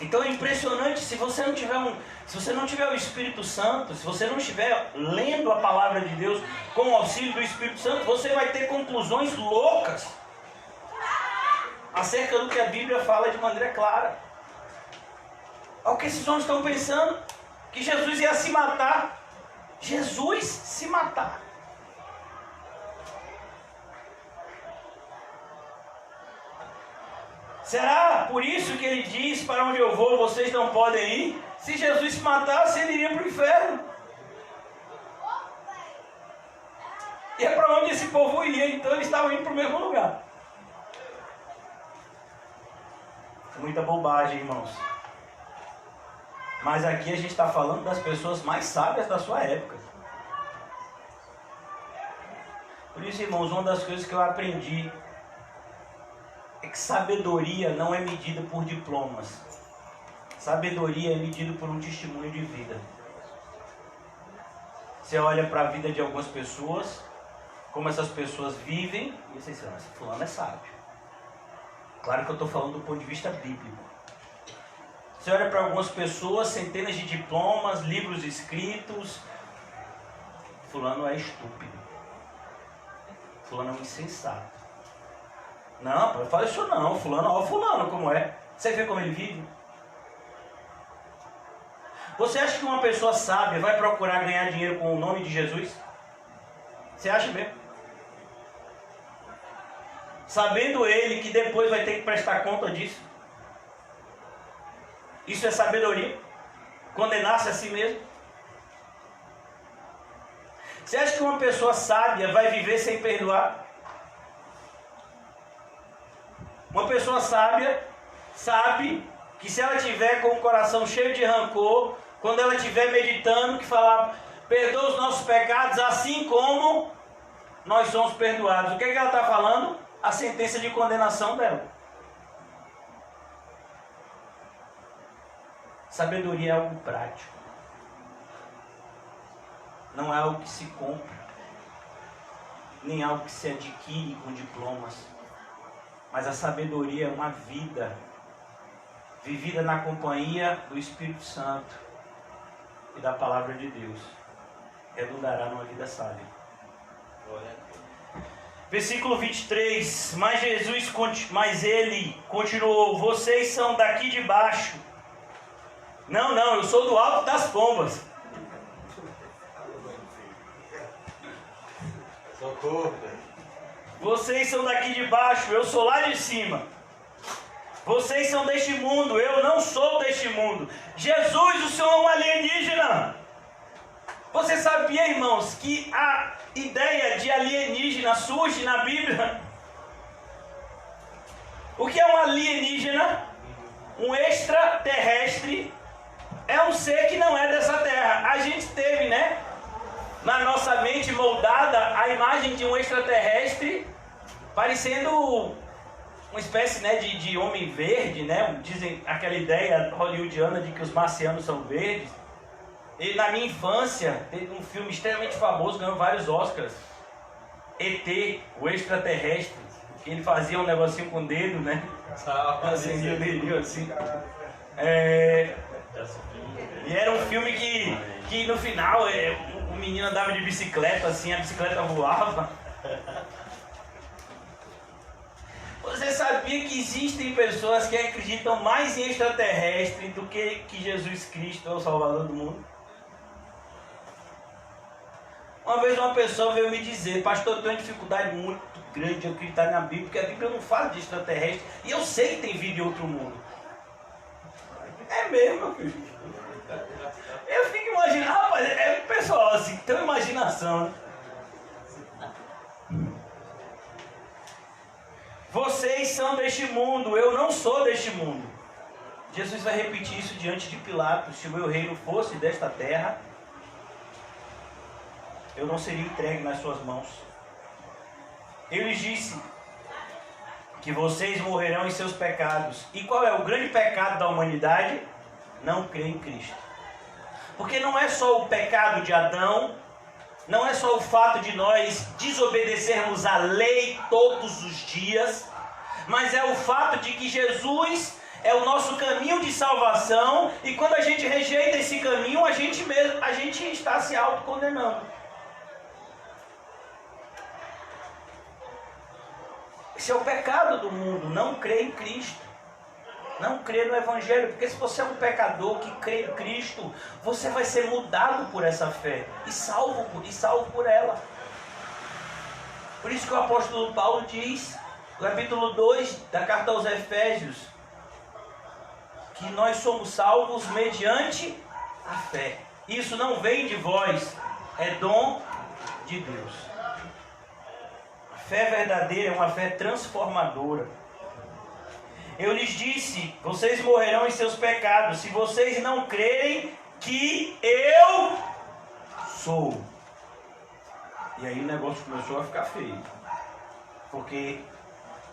Então é impressionante, se você não tiver o Espírito Santo, se você não estiver lendo a palavra de Deus com o auxílio do Espírito Santo, você vai ter conclusões loucas acerca do que a Bíblia fala de maneira clara. Olha o que esses homens estão pensando, que Jesus ia se matar. Jesus se matar. Será por isso que ele diz: para onde eu vou vocês não podem ir? Se Jesus se matasse, ele iria para o inferno. E é para onde esse povo ia, então eles estavam indo para o mesmo lugar. Muita bobagem, irmãos. Mas aqui a gente está falando das pessoas mais sábias da sua época. Por isso, irmãos, uma das coisas que eu aprendi é que sabedoria não é medida por diplomas. Sabedoria é medida por um testemunho de vida. Você olha para a vida de algumas pessoas, como essas pessoas vivem, e você diz: esse fulano é sábio. Claro que eu estou falando do ponto de vista bíblico. Você olha para algumas pessoas, centenas de diplomas, livros escritos. Fulano é estúpido. Fulano é um insensato. Não, não fala isso não. Fulano, ó, fulano como é. Você vê como ele vive? Você acha que uma pessoa sábia vai procurar ganhar dinheiro com o nome de Jesus? Você acha mesmo? Sabendo ele que depois vai ter que prestar conta disso. Isso é sabedoria? Condenar-se a si mesmo? Você acha que uma pessoa sábia vai viver sem perdoar? Uma pessoa sábia sabe que se ela tiver com o coração cheio de rancor, quando ela estiver meditando, que falar: perdoa os nossos pecados assim como nós somos perdoados. O que é que ela está falando? A sentença de condenação dela. Sabedoria é algo prático. Não é algo que se compra, nem algo que se adquire com diplomas. Mas a sabedoria é uma vida vivida na companhia do Espírito Santo e da Palavra de Deus. Redundará numa vida sábia. Versículo 23. Mas ele continuou: vocês são daqui de baixo. Não, eu sou do alto das pombas. Socorro. Vocês são daqui de baixo, eu sou lá de cima. Vocês são deste mundo, eu não sou deste mundo. Jesus, o Senhor é um alienígena. Você sabia, irmãos, que a ideia de alienígena surge na Bíblia? O que é um alienígena? Um extraterrestre é um ser que não é dessa terra. A gente teve, né, na nossa mente moldada a imagem de um extraterrestre parecendo uma espécie, né, de homem verde, né? Dizem aquela ideia hollywoodiana de que os marcianos são verdes. E na minha infância teve um filme extremamente famoso, ganhou vários Oscars, ET, o extraterrestre, que ele fazia um negocinho com o dedo, né? Assim, o dedinho assim. E era um filme que no final o menino andava de bicicleta, assim, a bicicleta voava. Você sabia que existem pessoas que acreditam mais em extraterrestre do que Jesus Cristo é o Salvador do mundo? Uma vez uma pessoa veio me dizer: pastor, eu tenho uma dificuldade muito grande de acreditar na Bíblia, porque a Bíblia não fala de extraterrestre, e eu sei que tem vida em outro mundo. É mesmo, meu filho. Eu fico imaginando, rapaz, é o pessoal assim, tem uma imaginação, né? Vocês são deste mundo, eu não sou deste mundo. Jesus vai repetir isso diante de Pilatos: se o meu reino fosse desta terra, eu não seria entregue nas suas mãos. Ele lhes disse que vocês morrerão em seus pecados. E qual é o grande pecado da humanidade? Não crer em Cristo. Porque não é só o pecado de Adão, não é só o fato de nós desobedecermos a lei todos os dias, mas é o fato de que Jesus é o nosso caminho de salvação, e quando a gente rejeita esse caminho, a gente está se autocondenando. Esse é o pecado do mundo, não crer em Cristo, não crer no Evangelho, porque se você é um pecador que crê em Cristo, você vai ser mudado por essa fé e salvo por ela. Por isso que o apóstolo Paulo diz, no capítulo 2 da carta aos Efésios, que nós somos salvos mediante a fé. Isso não vem de vós, é dom de Deus. Fé verdadeira é uma fé transformadora. Eu lhes disse, vocês morrerão em seus pecados, se vocês não crerem que eu sou. E aí o negócio começou a ficar feio. Porque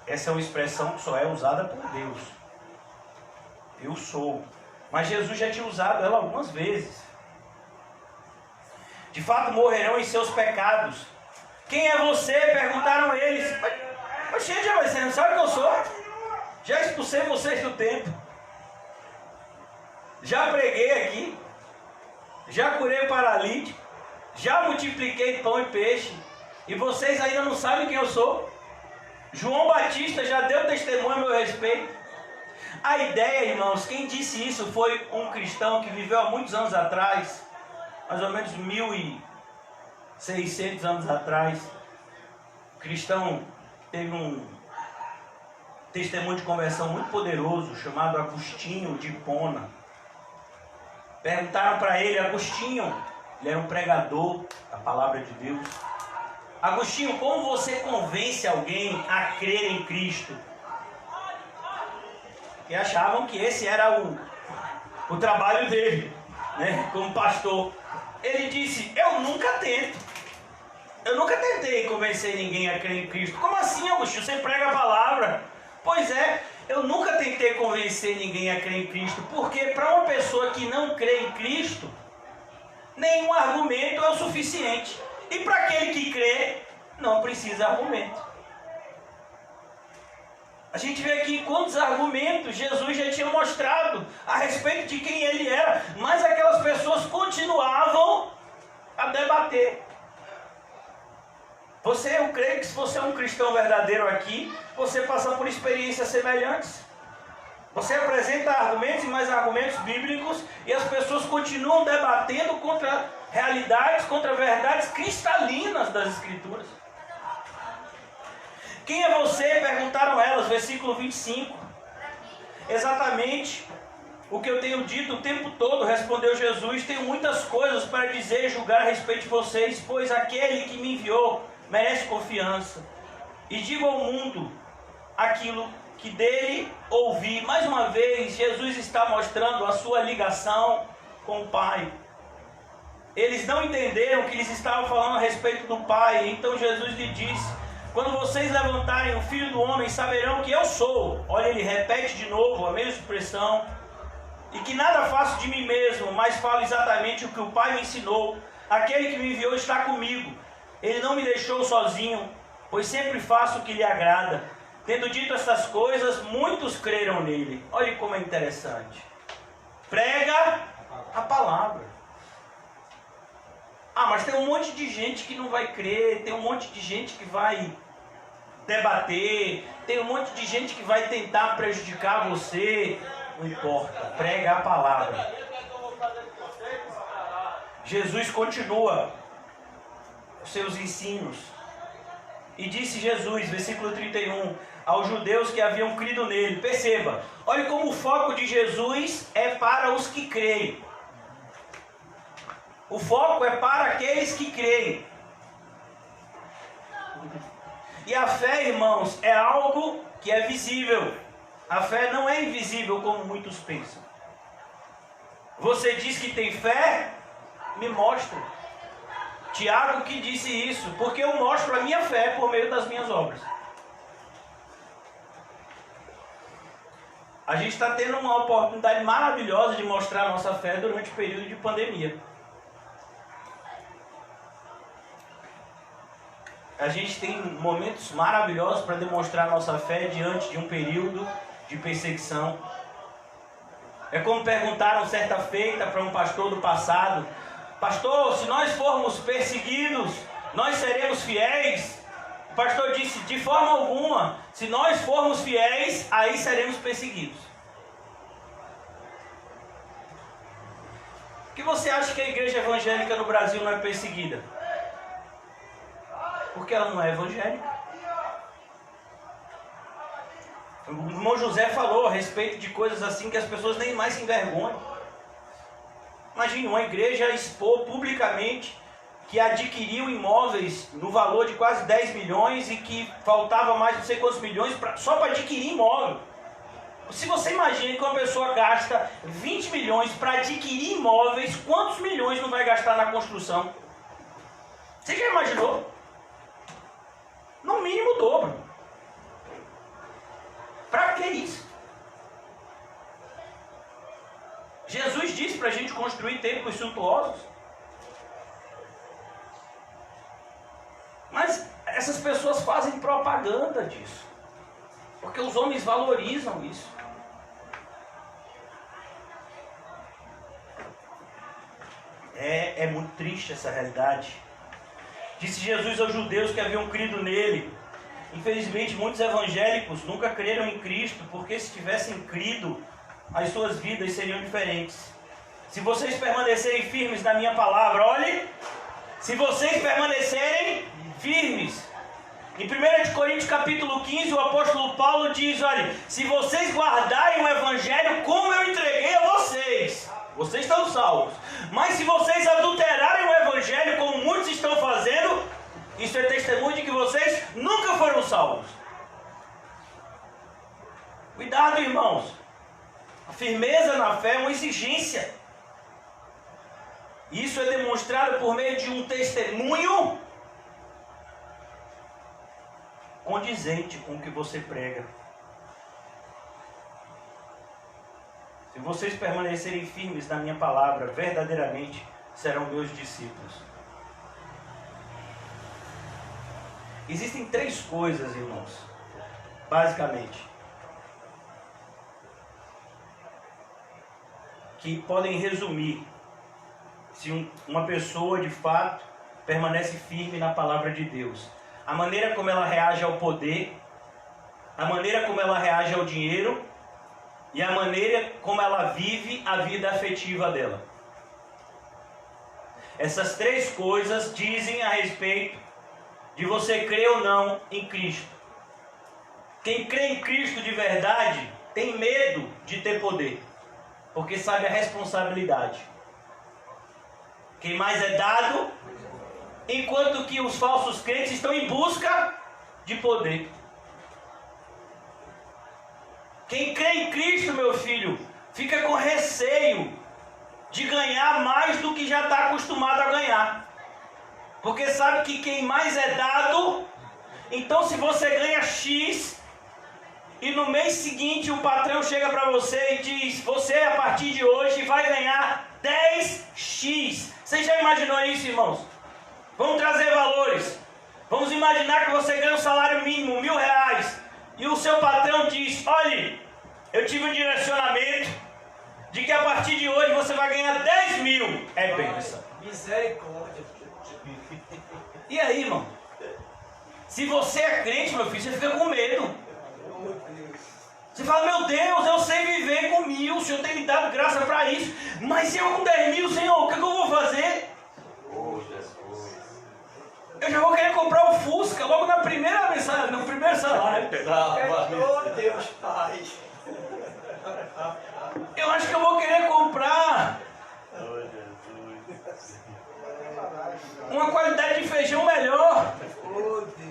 essa é uma expressão que só é usada por Deus. Eu sou. Mas Jesus já tinha usado ela algumas vezes. De fato, morrerão em seus pecados. Quem é você? Perguntaram eles. Mas você não sabe quem eu sou? Já expulsei vocês do templo. Já preguei aqui. Já curei o paralítico. Já multipliquei pão e peixe. E vocês ainda não sabem quem eu sou? João Batista já deu testemunho a meu respeito. A ideia, irmãos, quem disse isso foi um cristão que viveu há muitos anos atrás, mais ou menos 1600 anos atrás. O cristão teve um testemunho de conversão muito poderoso, chamado Agostinho de Hipona. Perguntaram para ele: Agostinho, ele era um pregador da palavra de Deus, Agostinho, como você convence alguém a crer em Cristo? E achavam que esse era o trabalho dele, né, como pastor. Ele disse: eu nunca tentei convencer ninguém a crer em Cristo. Como assim, Agostinho? Você prega a palavra? Pois é, eu nunca tentei convencer ninguém a crer em Cristo, porque para uma pessoa que não crê em Cristo, nenhum argumento é o suficiente. E para aquele que crê, não precisa argumento. A gente vê aqui quantos argumentos Jesus já tinha mostrado a respeito de quem ele era, mas aquelas pessoas continuavam a debater. Eu creio que se você é um cristão verdadeiro aqui, você passa por experiências semelhantes. Você apresenta argumentos e mais argumentos bíblicos, e as pessoas continuam debatendo contra realidades, contra verdades cristalinas das Escrituras. Quem é você? Perguntaram elas, versículo 25. Exatamente o que eu tenho dito o tempo todo, respondeu Jesus. Tenho muitas coisas para dizer e julgar a respeito de vocês, pois aquele que me enviou merece confiança. E digo ao mundo aquilo que dele ouvi. Mais uma vez, Jesus está mostrando a sua ligação com o Pai. Eles não entenderam que eles estavam falando a respeito do Pai. Então Jesus lhe disse: quando vocês levantarem o Filho do Homem, saberão que eu sou. Olha, ele repete de novo a mesma expressão. E que nada faço de mim mesmo, mas falo exatamente o que o Pai me ensinou. Aquele que me enviou está comigo. Ele não me deixou sozinho, pois sempre faço o que lhe agrada. Tendo dito estas coisas, muitos creram nele. Olha como é interessante. Prega a palavra. Ah, mas tem um monte de gente que não vai crer, tem um monte de gente que vai debater, tem um monte de gente que vai tentar prejudicar você. Não importa, prega a palavra. Jesus continua os seus ensinos. E disse Jesus, versículo 31, aos judeus que haviam crido nele. Perceba, olha como o foco de Jesus é para os que creem. O foco é para aqueles que creem. E a fé, irmãos, é algo que é visível. A fé não é invisível como muitos pensam. Você diz que tem fé? Me mostra. Tiago que disse isso, porque eu mostro a minha fé por meio das minhas obras. A gente está tendo uma oportunidade maravilhosa de mostrar a nossa fé durante o período de pandemia. A gente tem momentos maravilhosos para demonstrar nossa fé diante de um período de perseguição. É como perguntaram certa feita para um pastor do passado: pastor, se nós formos perseguidos, nós seremos fiéis? O pastor disse: de forma alguma. Se nós formos fiéis, aí seremos perseguidos. Por que você acha que a igreja evangélica no Brasil não é perseguida? Porque ela não é evangélica. O irmão José falou a respeito de coisas assim que as pessoas nem mais se envergonham. Imagine uma igreja expor publicamente que adquiriu imóveis no valor de quase 10 milhões e que faltava mais não sei quantos milhões só para adquirir imóvel. Se você imagina que uma pessoa gasta 20 milhões para adquirir imóveis, quantos milhões não vai gastar na construção? Você já imaginou? No mínimo o dobro. Para que isso? Jesus disse para a gente construir templos suntuosos. Mas essas pessoas fazem propaganda disso. Porque os homens valorizam isso. É muito triste essa realidade. Disse Jesus aos judeus que haviam crido nele. Infelizmente, muitos evangélicos nunca creram em Cristo, porque se tivessem crido, as suas vidas seriam diferentes. Se vocês permanecerem firmes na minha palavra, olhe, se vocês permanecerem firmes. Em 1 Coríntios capítulo 15, o apóstolo Paulo diz, olha, se vocês guardarem o evangelho como eu entreguei a vocês, vocês estão salvos. Mas se vocês adulterarem o evangelho como muitos estão fazendo, isso é testemunho de que vocês nunca foram salvos. Cuidado, irmãos. A firmeza na fé é uma exigência. Isso é demonstrado por meio de um testemunho condizente com o que você prega. Se vocês permanecerem firmes na minha palavra, verdadeiramente serão meus discípulos. Existem três coisas, irmãos, basicamente, que podem resumir se uma pessoa de fato permanece firme na palavra de Deus. A maneira como ela reage ao poder, a maneira como ela reage ao dinheiro e a maneira como ela vive a vida afetiva dela. Essas três coisas dizem a respeito de você crer ou não em Cristo. Quem crê em Cristo de verdade tem medo de ter poder, porque sabe a responsabilidade. Quem mais é dado, enquanto que os falsos crentes estão em busca de poder. Quem crê em Cristo, meu filho, fica com receio de ganhar mais do que já está acostumado a ganhar. Porque sabe que quem mais é dado, então se você ganha X, e no mês seguinte o patrão chega para você e diz, você a partir de hoje vai ganhar 10x. Você já imaginou isso, irmãos? Vamos trazer valores. Vamos imaginar que você ganha um salário mínimo, R$1.000, e o seu patrão diz, olha, eu tive um direcionamento de que a partir de hoje você vai ganhar 10.000. É bênção. Misericórdia. E aí, irmão? Se você é crente, meu filho, você fica com medo. Você fala, meu Deus, eu sei viver com 1.000, o Senhor tem me dado graça para isso. Mas eu com 10.000, Senhor, o que eu vou fazer? Eu já vou querer comprar o Fusca logo na primeira mensagem, no primeiro salário. Oh, Deus, Pai. Eu acho que eu vou querer comprar uma qualidade de feijão melhor. Oh, Deus.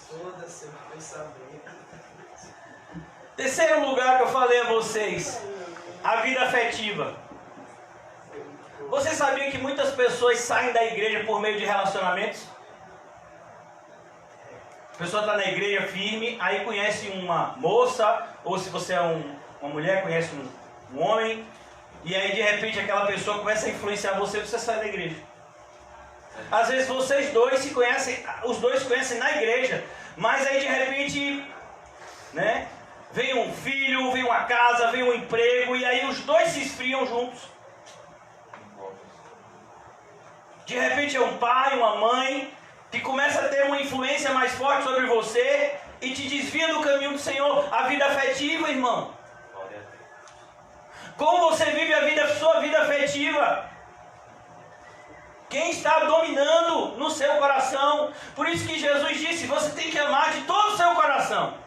Toda seu pensamento. Terceiro lugar que eu falei a vocês, a vida afetiva. Você sabia que muitas pessoas saem da igreja por meio de relacionamentos? A pessoa está na igreja firme, aí conhece uma moça, ou se você é uma mulher, conhece um homem, e aí de repente aquela pessoa começa a influenciar você, você sai da igreja. Às vezes vocês dois se conhecem, os dois se conhecem na igreja, mas aí de repente, né, vem um filho, vem uma casa, vem um emprego, e aí os dois se esfriam juntos. De repente é um pai, uma mãe, que começa a ter uma influência mais forte sobre você e te desvia do caminho do Senhor. A vida afetiva, irmão. Como você vive sua vida afetiva? Quem está dominando no seu coração? Por isso que Jesus disse, você tem que amar de todo o seu coração.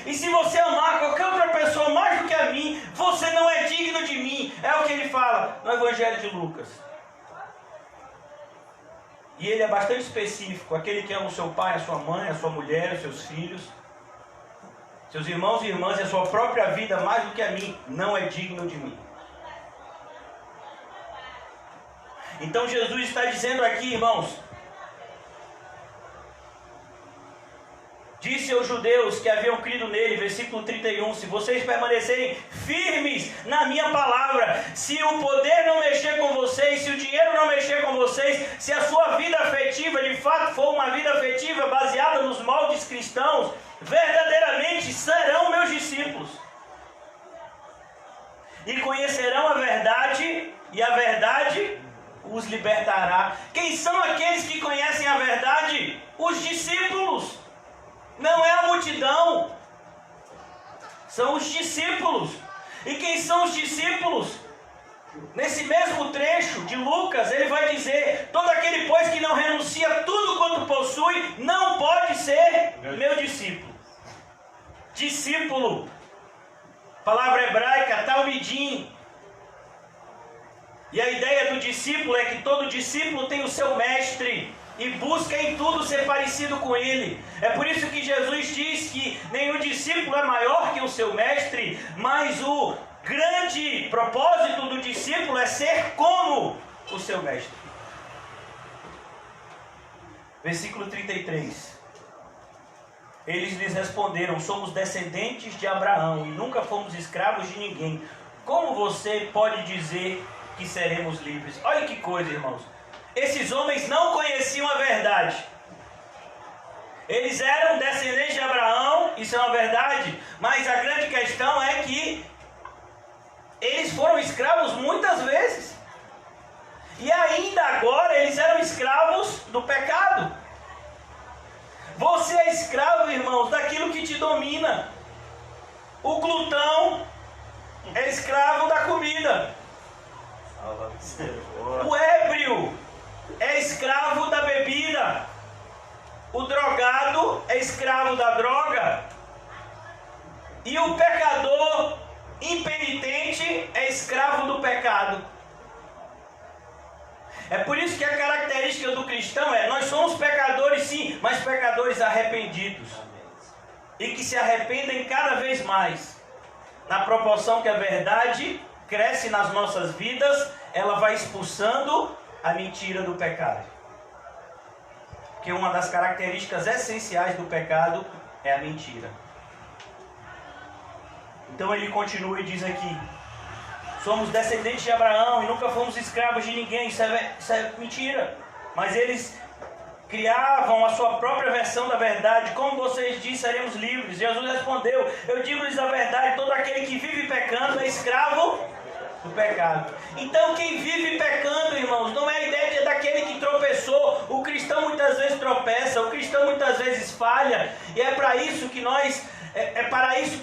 E se você amar qualquer outra pessoa mais do que a mim, você não é digno de mim. É o que ele fala no Evangelho de Lucas. E ele é bastante específico. Aquele que ama o seu pai, a sua mãe, a sua mulher, os seus filhos, seus irmãos e irmãs e a sua própria vida mais do que a mim, não é digno de mim. Então Jesus está dizendo aqui, irmãos, disse aos judeus que haviam crido nele, versículo 31, se vocês permanecerem firmes na minha palavra, se o poder não mexer com vocês, se o dinheiro não mexer com vocês, se a sua vida afetiva de fato for uma vida afetiva baseada nos moldes cristãos, verdadeiramente serão meus discípulos. E conhecerão a verdade, e a verdade os libertará. Quem são aqueles que conhecem a verdade? Os discípulos. Não é a multidão, são os discípulos. E quem são os discípulos? Nesse mesmo trecho de Lucas, ele vai dizer, todo aquele, pois, que não renuncia a tudo quanto possui, não pode ser meu discípulo. Discípulo, palavra hebraica, talmidim. E a ideia do discípulo é que todo discípulo tem o seu mestre e busca em tudo ser parecido com ele. É por isso que Jesus diz que nenhum discípulo é maior que o seu mestre, mas o grande propósito do discípulo é ser como o seu mestre. Versículo 33. Eles lhes responderam, somos descendentes de Abraão e nunca fomos escravos de ninguém. Como você pode dizer que seremos livres? Olha que coisa, irmãos. Esses homens não conheciam a verdade. Eles eram descendentes de Abraão, isso é uma verdade, mas a grande questão é que eles foram escravos muitas vezes. E ainda agora eles eram escravos do pecado. Você é escravo, irmãos, daquilo que te domina. O glutão é escravo da comida. O ébrio é escravo da bebida. o drogado é escravo da droga e o pecador impenitente é escravo do pecado. É por isso que a característica do cristão é: nós somos pecadores sim, mas pecadores arrependidos e que se arrependem cada vez mais. Na proporção que a verdade cresce nas nossas vidas, ela vai expulsando a mentira do pecado. Porque uma das características essenciais do pecado é a mentira. Então ele continua e diz aqui: somos descendentes de Abraão e nunca fomos escravos de ninguém. Isso é mentira. Mas eles criavam a sua própria versão da verdade. Como vocês dizem, seremos livres. Jesus respondeu: eu digo-lhes a verdade, todo aquele que vive pecando é escravo do pecado. Então quem vive pecando, irmãos, não é a ideia daquele que tropeçou. O cristão muitas vezes tropeça, o cristão muitas vezes falha, e é para isso que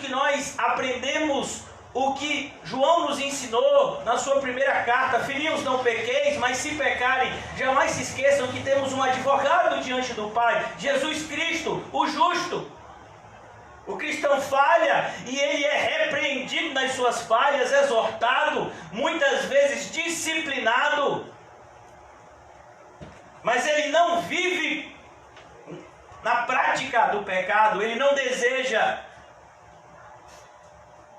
nós aprendemos o que João nos ensinou na sua primeira carta: filhinhos, não pequeis, mas se pecarem, jamais se esqueçam que temos um advogado diante do Pai, Jesus Cristo, o justo. O cristão falha e ele é repreendido nas suas falhas, exortado, muitas vezes disciplinado, mas ele não vive na prática do pecado, ele não deseja.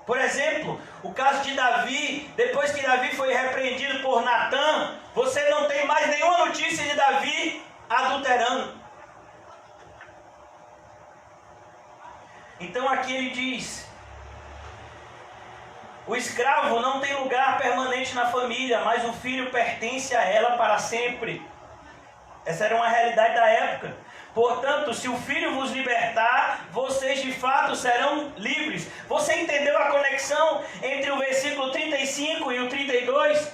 Por exemplo, o caso de Davi, depois que Davi foi repreendido por Natã, você não tem mais nenhuma notícia de Davi adulterando. Então aqui ele diz: o escravo não tem lugar permanente na família, mas o filho pertence a ela para sempre. Essa era uma realidade da época. Portanto, se o Filho vos libertar, vocês de fato serão livres. Você entendeu a conexão entre o versículo 35 e o 32?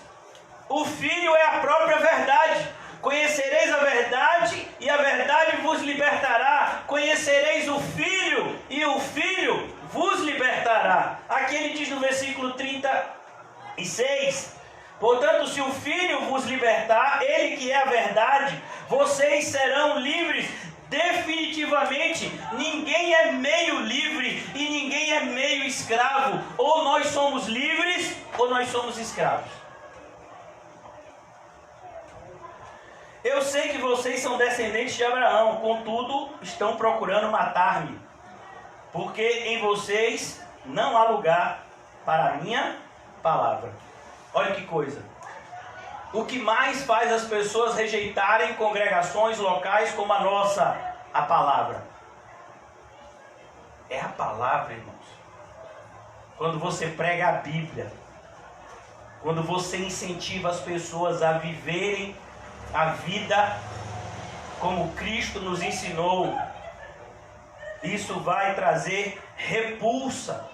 O Filho é a própria verdade. Conhecereis a verdade e a verdade vos libertará. Conhecereis o Filho e o Filho vos libertará. Aqui ele diz no versículo 36... portanto, se o Filho vos libertar, Ele que é a verdade, vocês serão livres definitivamente. Ninguém é meio livre e ninguém é meio escravo. Ou nós somos livres ou nós somos escravos. Eu sei que vocês são descendentes de Abraão, contudo estão procurando matar-me, porque em vocês não há lugar para a minha palavra. Olha que coisa. O que mais faz as pessoas rejeitarem congregações locais como a nossa? A palavra. É a palavra, irmãos. Quando você prega a Bíblia, quando você incentiva as pessoas a viverem a vida como Cristo nos ensinou, isso vai trazer repulsa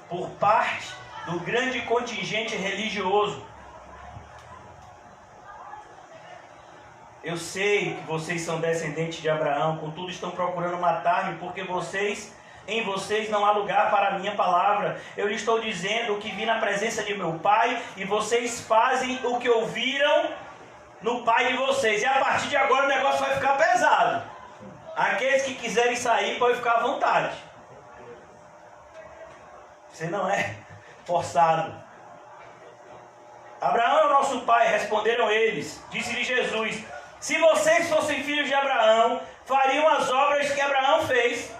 por parte do grande contingente religioso. Eu sei que vocês são descendentes de Abraão, contudo estão procurando matar-me, porque em vocês não há lugar para a minha palavra. Eu lhes estou dizendo o que vi na presença de meu Pai, e vocês fazem o que ouviram no Pai de vocês. E a partir de agora o negócio vai ficar pesado. Aqueles que quiserem sair podem ficar à vontade. Você não é forçado. Abraão é o nosso pai, responderam eles. Disse-lhe Jesus: se vocês fossem filhos de Abraão, fariam as obras que Abraão fez.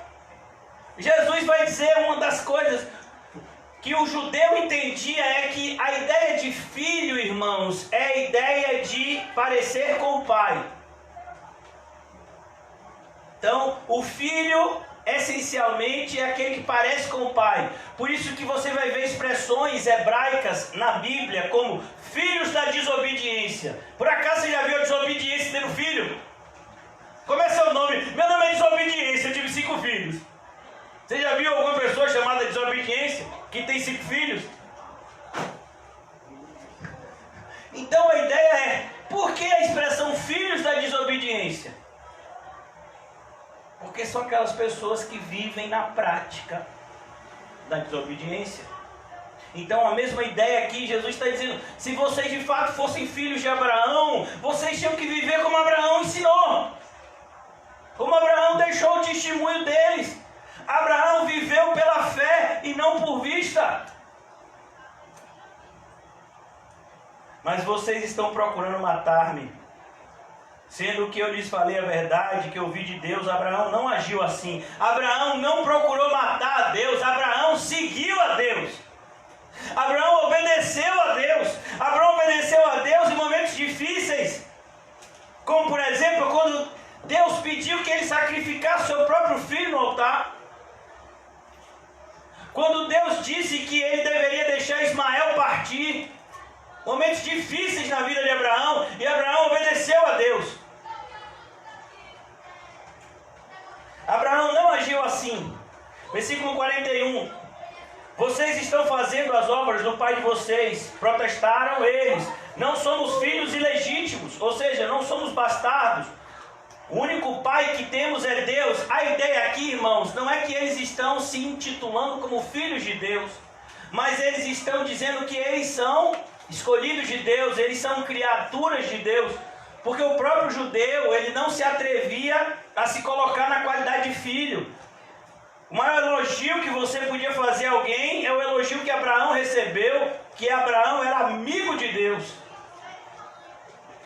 Jesus vai dizer uma das coisas que o judeu entendia, é que a ideia de filho, irmãos, é a ideia de parecer com o pai. Então, o filho essencialmente é aquele que parece com o pai. Por isso que você vai ver expressões hebraicas na Bíblia como filhos da desobediência. Por acaso você já viu a desobediência tendo filho? Como é seu nome? Meu nome é Desobediência, eu tive 5 filhos. Você já viu alguma pessoa chamada Desobediência que tem 5 filhos? Então a ideia é: por que a expressão filhos da desobediência? Porque são aquelas pessoas que vivem na prática da desobediência. Então a mesma ideia aqui, Jesus está dizendo: se vocês de fato fossem filhos de Abraão, vocês tinham que viver como Abraão ensinou. Como Abraão deixou o testemunho deles. Abraão viveu pela fé e não por vista. Mas vocês estão procurando matar-me. Sendo que eu lhes falei a verdade, que eu ouvi de Deus. Abraão não agiu assim. Abraão não procurou matar a Deus. Abraão seguiu a Deus. Abraão obedeceu a Deus. Abraão obedeceu a Deus em momentos difíceis. Como por exemplo, quando Deus pediu que ele sacrificasse seu próprio filho no altar. Quando Deus disse que ele deveria deixar Ismael partir. Momentos difíceis na vida de Abraão. E Abraão obedeceu a Deus. Abraão não agiu assim. Versículo 41. Vocês estão fazendo as obras do pai de vocês. Protestaram eles. Não somos filhos ilegítimos. Ou seja, não somos bastardos. O único pai que temos é Deus. A ideia aqui, irmãos, não é que eles estão se intitulando como filhos de Deus. Mas eles estão dizendo que eles são escolhidos de Deus. Eles são criaturas de Deus. Porque o próprio judeu, ele não se atrevia a se colocar na qualidade de filho. O maior elogio que você podia fazer a alguém é o elogio que Abraão recebeu, que Abraão era amigo de Deus.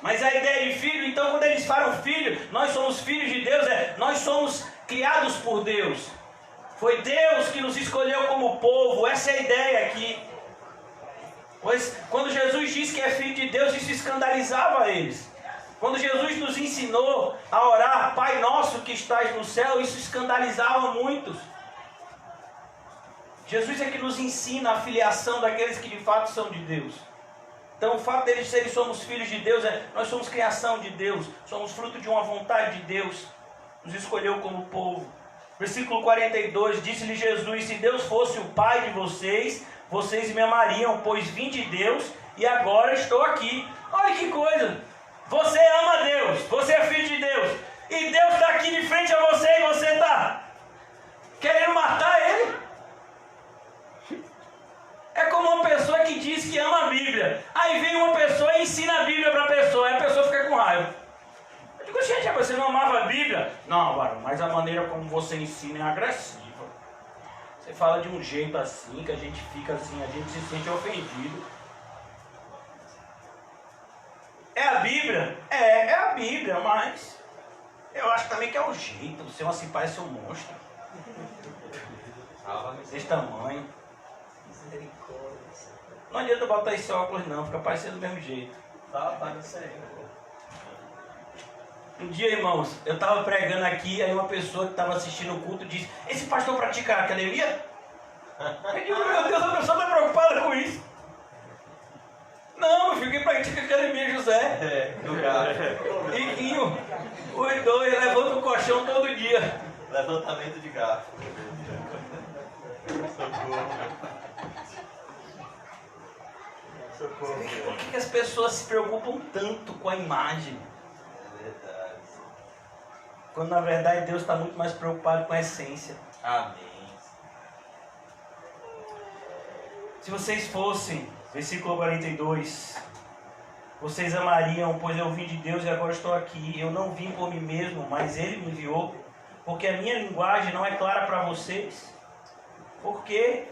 Mas a ideia de filho, então quando eles falam filho, nós somos filhos de Deus, nós somos criados por Deus. Foi Deus que nos escolheu como povo, essa é a ideia aqui. Pois quando Jesus disse que é filho de Deus, isso escandalizava eles. Quando Jesus nos ensinou a orar, Pai nosso que estás no céu, isso escandalizava muitos. Jesus é que nos ensina a filiação daqueles que de fato são de Deus. Então o fato deles serem somos filhos de Deus, nós somos criação de Deus, somos fruto de uma vontade de Deus, nos escolheu como povo. Versículo 42, disse-lhe Jesus, se Deus fosse o Pai de vocês, vocês me amariam, pois vim de Deus e agora estou aqui. Olha que coisa, você ama Deus, você é filho de Deus, e Deus está aqui de frente a você e você está querendo matar Ele? É como uma pessoa que diz que ama a Bíblia. Aí vem uma pessoa e ensina a Bíblia para a pessoa. Aí a pessoa fica com raiva. Eu digo, gente, você não amava a Bíblia? Não, varão, mas a maneira como você ensina é agressiva. Você fala de um jeito assim, que a gente fica assim, a gente se sente ofendido. É a Bíblia? É a Bíblia, mas eu acho também que é o jeito. Você assim parece um monstro. Desse tamanho. Não adianta botar esse óculos não, fica parecendo do mesmo jeito. Um dia, irmãos, eu estava pregando aqui, aí uma pessoa que estava assistindo o culto disse, esse pastor pratica academia? Eu digo, meu Deus, a pessoa está preocupada com isso. Não, meu filho, quem pratica academia, José? Riquinho, os dois levantam o colchão todo dia. Levantamento de garfo. Por que as pessoas se preocupam tanto com a imagem? É verdade. Quando na verdade Deus está muito mais preocupado com a essência. Amém. Se vocês fossem, versículo 42, vocês amariam, pois eu vim de Deus e agora estou aqui. Eu não vim por mim mesmo, mas Ele me enviou. Porque a minha linguagem não é clara para vocês. Por quê?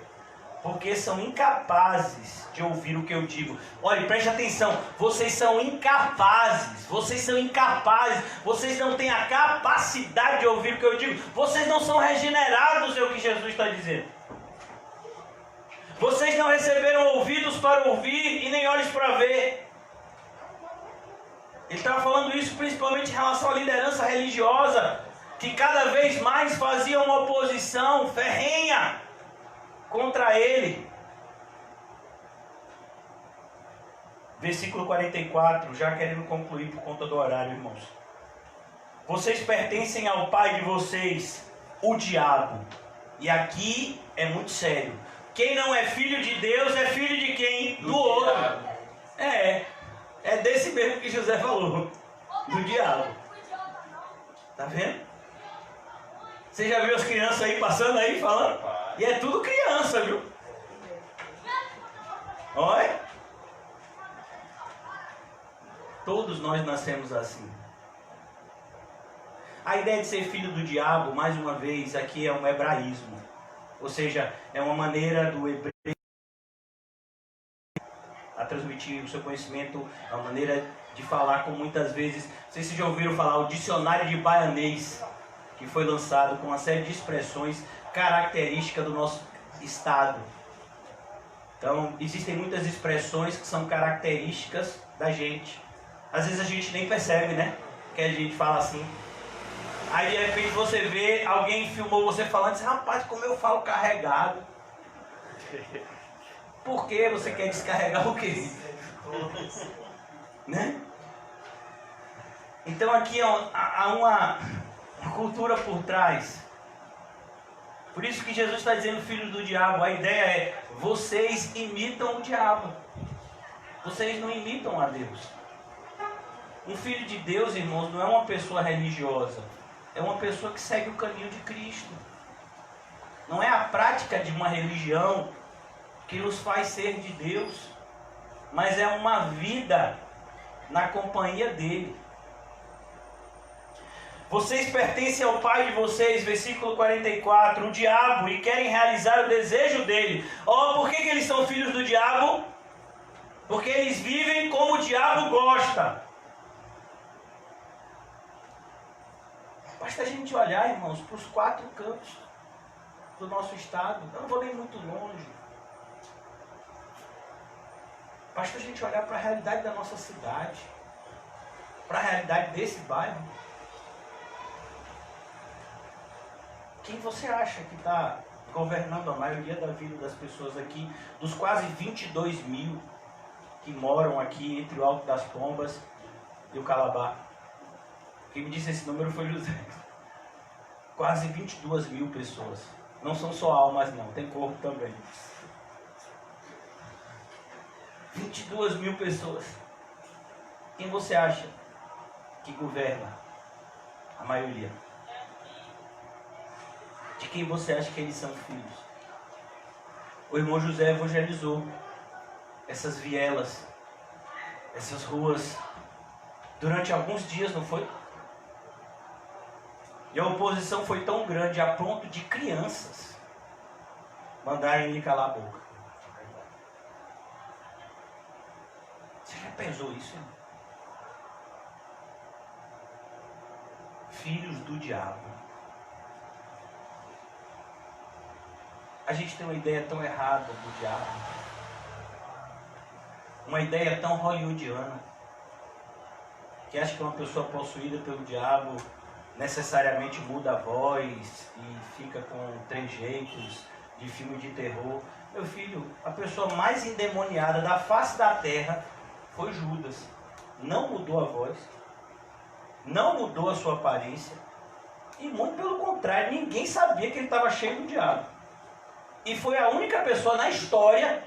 Porque são incapazes de ouvir o que eu digo. Olha, preste atenção, vocês são incapazes, vocês não têm a capacidade de ouvir o que eu digo, vocês não são regenerados, é o que Jesus está dizendo. Vocês não receberam ouvidos para ouvir e nem olhos para ver. Ele estava falando isso principalmente em relação à liderança religiosa, que cada vez mais fazia uma oposição ferrenha contra ele. Versículo 44, já querendo concluir por conta do horário, irmãos. Vocês pertencem ao pai de vocês, o diabo. E aqui é muito sério. Quem não é filho de Deus é filho de quem? Do outro. É desse mesmo que José falou. Do diabo. Tá vendo? Você já viu as crianças aí passando aí falando? E é tudo criança, viu? Olha. Todos nós nascemos assim. A ideia de ser filho do diabo, mais uma vez, aqui é um hebraísmo. Ou seja, é uma maneira do hebreu a transmitir o seu conhecimento, a maneira de falar, como muitas vezes, não sei se já ouviram falar, o dicionário de baianês, que foi lançado com uma série de expressões características do nosso estado. Então, existem muitas expressões que são características da gente. Às vezes a gente nem percebe, né? Que a gente fala assim. Aí de repente você vê, alguém filmou você falando, diz, rapaz, como eu falo carregado. Por que você quer descarregar o quê? Né? Então aqui há uma cultura por trás. Por isso que Jesus está dizendo filhos do diabo. A ideia é, vocês imitam o diabo. Vocês não imitam a Deus. Um filho de Deus, irmãos, não é uma pessoa religiosa. É uma pessoa que segue o caminho de Cristo. Não é a prática de uma religião que nos faz ser de Deus, mas é uma vida na companhia dele. Vocês pertencem ao pai de vocês, versículo 44, o diabo, e querem realizar o desejo dele. Por que eles são filhos do diabo? Porque eles vivem como o diabo gosta. Basta a gente olhar, irmãos, para os 4 cantos do nosso estado. Eu não vou nem muito longe. Basta a gente olhar para a realidade da nossa cidade, para a realidade desse bairro. Quem você acha que está governando a maioria da vida das pessoas aqui, dos quase 22 mil que moram aqui entre o Alto das Pombas e o Calabar? Quem me disse esse número foi José. Quase 22 mil pessoas. Não são só almas não, tem corpo também. 22 mil pessoas. Quem você acha que governa a maioria? De quem você acha que eles são filhos? O irmão José evangelizou essas vielas, essas ruas, durante alguns dias, não foi? E a oposição foi tão grande a ponto de crianças mandarem ele calar a boca. Você já pensou isso, irmão? Filhos do diabo. A gente tem uma ideia tão errada do diabo. Uma ideia tão hollywoodiana. Que acha que uma pessoa possuída pelo diabo necessariamente muda a voz e fica com trejeitos de filme de terror. Meu filho, a pessoa mais endemoniada da face da terra foi Judas. Não mudou a voz, não mudou a sua aparência, e muito pelo contrário, ninguém sabia que ele estava cheio do diabo. E foi a única pessoa na história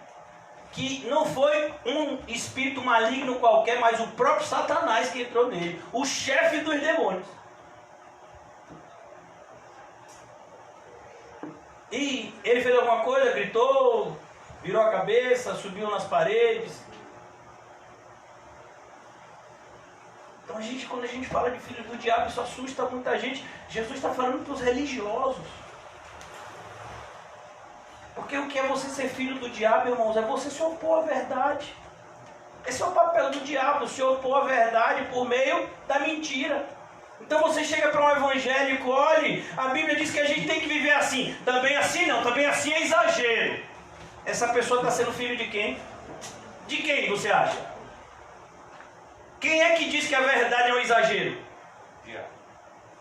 que não foi um espírito maligno qualquer, mas o próprio Satanás que entrou nele, o chefe dos demônios. E ele fez alguma coisa, gritou, virou a cabeça, subiu nas paredes. Então quando a gente fala de filhos do diabo, isso assusta muita gente. Jesus está falando para os religiosos. Porque o que é você ser filho do diabo, irmãos? É você se opor à verdade. Esse é o papel do diabo, se opor à verdade por meio da mentira. Então você chega para um evangélico, olhe, a Bíblia diz que a gente tem que viver assim. Também assim não, também assim é exagero. Essa pessoa está sendo filho de quem? De quem você acha? Quem é que diz que a verdade é um exagero?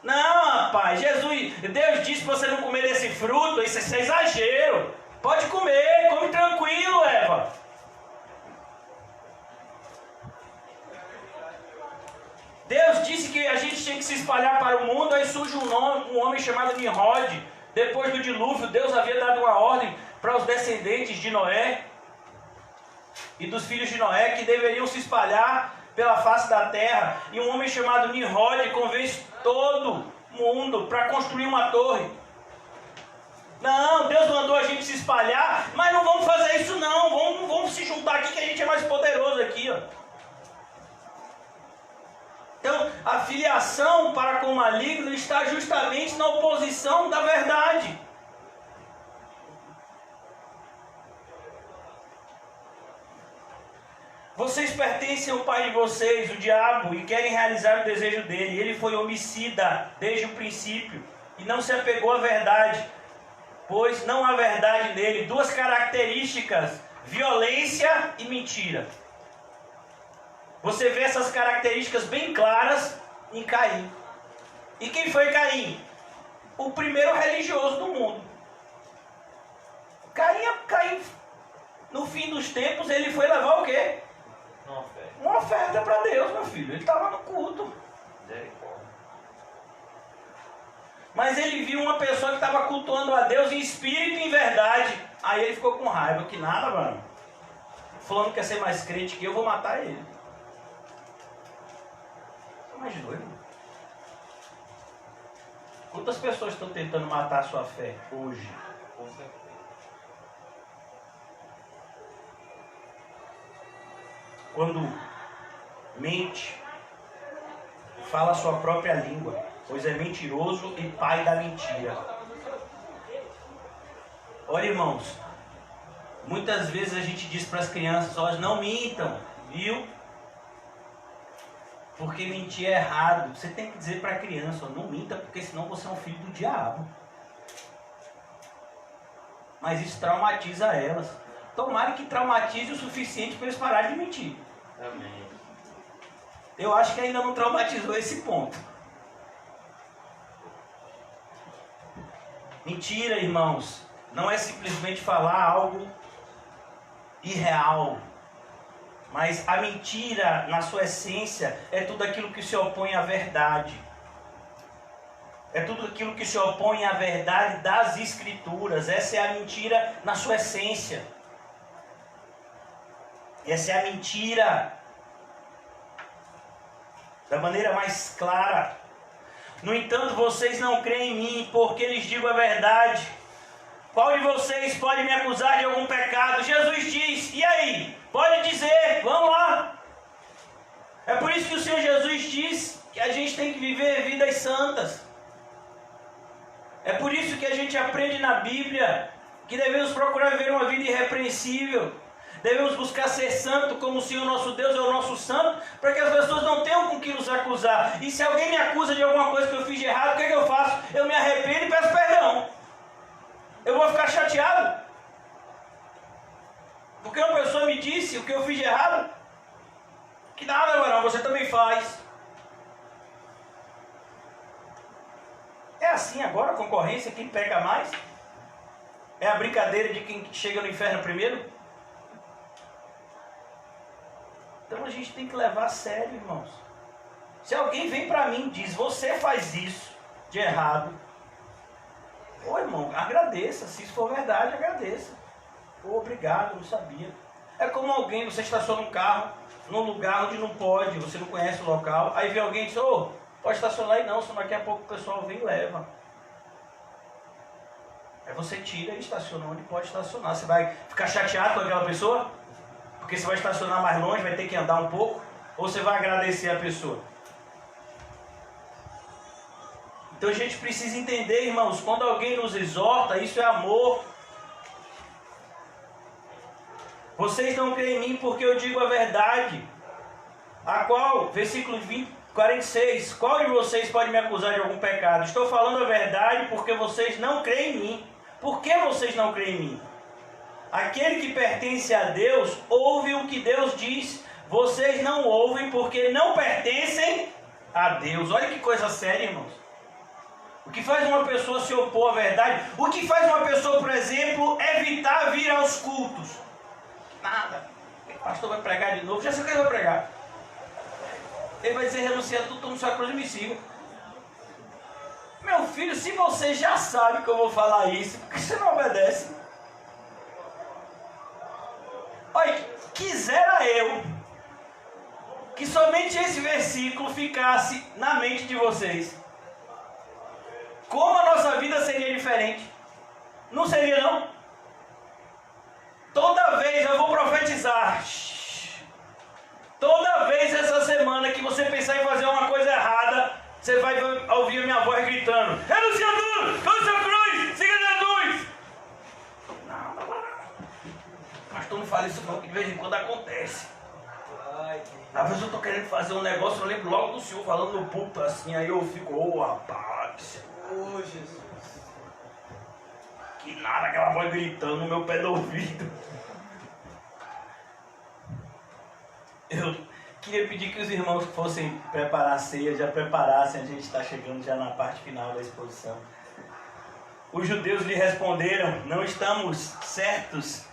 Não, rapaz, Deus disse para você não comer desse fruto, isso é exagero. Pode comer, come tranquilo, Eva. Deus disse que a gente tinha que se espalhar para o mundo, aí surge um homem chamado Nimrod. Depois do dilúvio, Deus havia dado uma ordem para os descendentes de Noé e dos filhos de Noé que deveriam se espalhar pela face da terra. E um homem chamado Nimrod convence todo mundo para construir uma torre. Não, Deus mandou a gente se espalhar, mas não vamos fazer isso não, vamos se juntar aqui que a gente é mais poderoso aqui, ó. Então, A filiação para com o maligno está justamente na oposição da verdade. Vocês pertencem ao pai de vocês, o diabo, e querem realizar o desejo dele. Ele foi homicida desde o princípio e não se apegou à verdade, pois não há verdade nele. Duas características: violência e mentira. Você vê essas características bem claras em Caim. E quem foi Caim? O primeiro religioso do mundo. Caim, no fim dos tempos, ele foi levar o quê? Uma oferta para Deus, meu filho. Ele estava no culto. Mas ele viu uma pessoa que estava cultuando a Deus em espírito e em verdade. Aí ele ficou com raiva. Que nada, mano. Fulano quer ser mais crente que eu, vou matar ele. Você imaginou, irmão? Quantas pessoas estão tentando matar a sua fé hoje? Com certeza. Quando mente, fala a sua própria língua, pois é mentiroso e pai da mentira. Olha, irmãos, muitas vezes a gente diz para as crianças: ó, não mintam, viu? Porque mentir é errado. Você tem que dizer para a criança: ó, não minta, porque senão você é um filho do diabo. Mas isso traumatiza elas. Tomara que traumatize o suficiente para eles pararem de mentir. Amém. Eu acho que ainda não traumatizou esse ponto. Mentira, irmãos, não é simplesmente falar algo irreal. Mas a mentira, na sua essência, é tudo aquilo que se opõe à verdade. É tudo aquilo que se opõe à verdade das Escrituras. Essa é a mentira na sua essência. Essa é a mentira da maneira mais clara. No entanto, vocês não creem em mim, porque lhes digo a verdade. Qual de vocês pode me acusar de algum pecado? Jesus diz: e aí? Pode dizer, vamos lá. É por isso que o Senhor Jesus diz que a gente tem que viver vidas santas. É por isso que a gente aprende na Bíblia que devemos procurar viver uma vida irrepreensível. Devemos buscar ser santo como o Senhor nosso Deus é o nosso santo, para que as pessoas não tenham com que nos acusar. E se alguém me acusa de alguma coisa que eu fiz de errado, o que é que eu faço? Eu me arrependo e peço perdão. Eu vou ficar chateado? Porque uma pessoa me disse o que eu fiz de errado? Que nada, Varão, você também faz. É assim agora a concorrência, quem pega mais? É a brincadeira de quem chega no inferno primeiro? Então a gente tem que levar a sério, irmãos. Se alguém vem para mim e diz: você faz isso de errado, ô irmão, agradeça. Se isso for verdade, agradeça. Pô, obrigado, não sabia. É como alguém, você estaciona um carro num lugar onde não pode, você não conhece o local, aí vem alguém e diz: ô, pode estacionar aí não, senão daqui a pouco o pessoal vem e leva. Aí você tira e estaciona onde pode estacionar. Você vai ficar chateado com aquela pessoa? Porque você vai estacionar mais longe, vai ter que andar um pouco? Ou você vai agradecer a pessoa? Então a gente precisa entender, irmãos, quando alguém nos exorta, isso é amor. Vocês não creem em mim porque eu digo a verdade. A qual, versículo 46, qual de vocês pode me acusar de algum pecado? Estou falando a verdade porque vocês não creem em mim. Por que vocês não creem em mim? Aquele que pertence a Deus, ouve o que Deus diz. Vocês não ouvem porque não pertencem a Deus. Olha que coisa séria, irmãos. O que faz uma pessoa se opor à verdade? O que faz uma pessoa, por exemplo, evitar vir aos cultos? Nada. O pastor vai pregar de novo. Já sei o que ele vai pregar. Ele vai dizer: renuncia a tudo, toma sua cruz e me siga. Meu filho, se você já sabe que eu vou falar isso, por que você não obedece? Olha, quisera eu que somente esse versículo ficasse na mente de vocês. Como a nossa vida seria diferente? Não seria, não? Toda vez eu vou profetizar. Toda vez essa semana que você pensar em fazer uma coisa errada, você vai ouvir a minha voz gritando: renuncie a tudo, cruze a cruz, siga Jesus. Não. Pastor, não fala isso não, que de vez em quando acontece. Às vezes eu estou querendo fazer um negócio, eu lembro logo do senhor falando no púlpito assim, aí eu fico: ô rapaz. Ô Jesus. Que nada, aquela voz gritando no meu pé do ouvido. Eu queria pedir que os irmãos que fossem preparar a ceia, já preparassem, a gente está chegando já na parte final da exposição. Os judeus lhe responderam: não estamos certos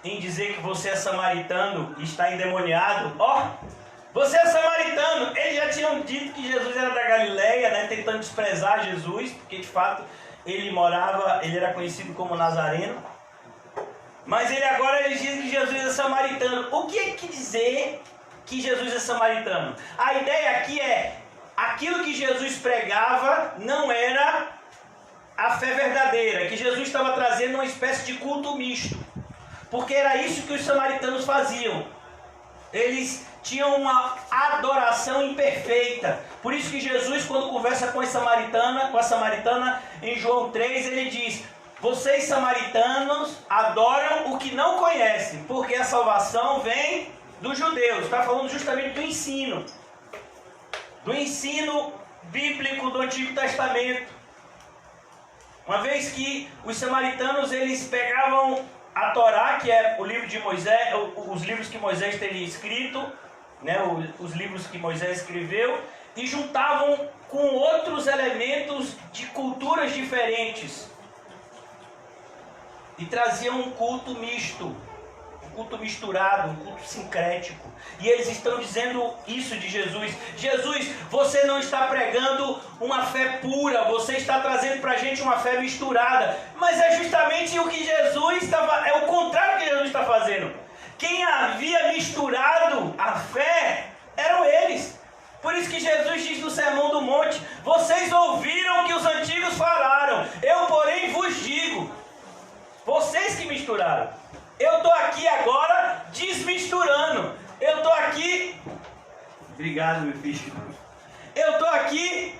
em dizer que você é samaritano e está endemoniado. Ó, você é samaritano. Eles já tinham dito que Jesus era da Galileia, né, tentando desprezar Jesus, porque de fato ele era conhecido como Nazareno. Mas eles dizem que Jesus é samaritano. O que quer dizer que Jesus é samaritano? A ideia aqui é: aquilo que Jesus pregava não era a fé verdadeira, que Jesus estava trazendo uma espécie de culto misto, porque era isso que os samaritanos faziam. Eles tinham uma adoração imperfeita. Por isso que Jesus, quando conversa com a samaritana, em João 3, ele diz: vocês samaritanos adoram o que não conhecem, porque a salvação vem dos judeus. Está falando justamente do ensino bíblico do Antigo Testamento. Uma vez que os samaritanos, eles pegavam a Torá, que é o livro de Moisés, os livros que Moisés teria escrito, né, os livros que Moisés escreveu, e juntavam com outros elementos de culturas diferentes e traziam um culto misto, um culto misturado, um culto sincrético. E eles estão dizendo isso de Jesus: Jesus, você não está pregando uma fé pura, você está trazendo para a gente uma fé misturada. Mas é justamente o que Jesus estava, é o contrário que Jesus está fazendo. Quem havia misturado a fé eram eles. Por isso que Jesus diz no Sermão do Monte: vocês ouviram o que os antigos falaram, eu porém vos digo. Vocês que misturaram. Eu estou aqui agora desmisturando. Eu estou aqui... Obrigado, meu filho. Eu estou aqui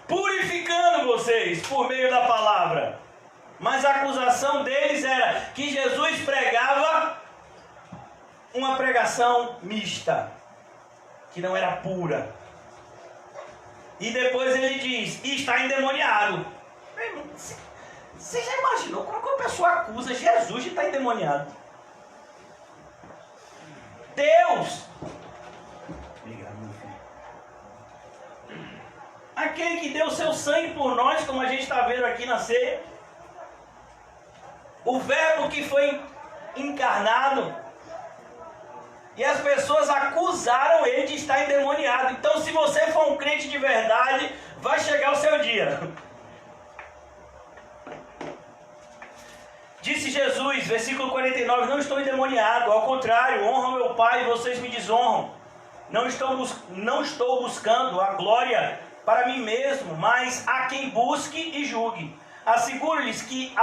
purificando vocês por meio da palavra. Mas a acusação deles era que Jesus pregava uma pregação mista, que não era pura. E depois ele diz: e está endemoniado. Você já imaginou como a pessoa acusa Jesus de estar endemoniado? Deus, obrigado, meu filho, aquele que deu seu sangue por nós, como a gente está vendo aqui na ceia, o verbo que foi encarnado, e as pessoas acusaram ele de estar endemoniado. Então, se você for um crente de verdade, vai chegar o seu dia. Disse Jesus, versículo 49, não estou endemoniado, ao contrário, honro meu Pai e vocês me desonram. Não estou buscando a glória para mim mesmo, mas a quem busque e julgue. Asseguro-lhes que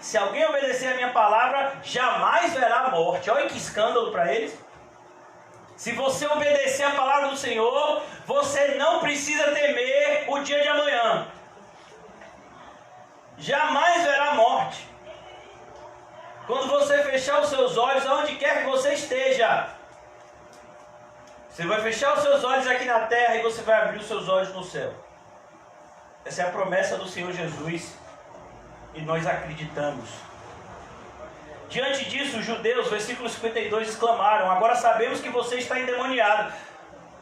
se alguém obedecer a minha palavra, jamais verá a morte. Olha que escândalo para eles. Se você obedecer a palavra do Senhor, você não precisa temer o dia de amanhã. Jamais verá a morte. Quando você fechar os seus olhos, aonde quer que você esteja, você vai fechar os seus olhos aqui na terra e você vai abrir os seus olhos no céu. Essa é a promessa do Senhor Jesus e nós acreditamos. Diante disso, os judeus, versículo 52, exclamaram: agora sabemos que você está endemoniado.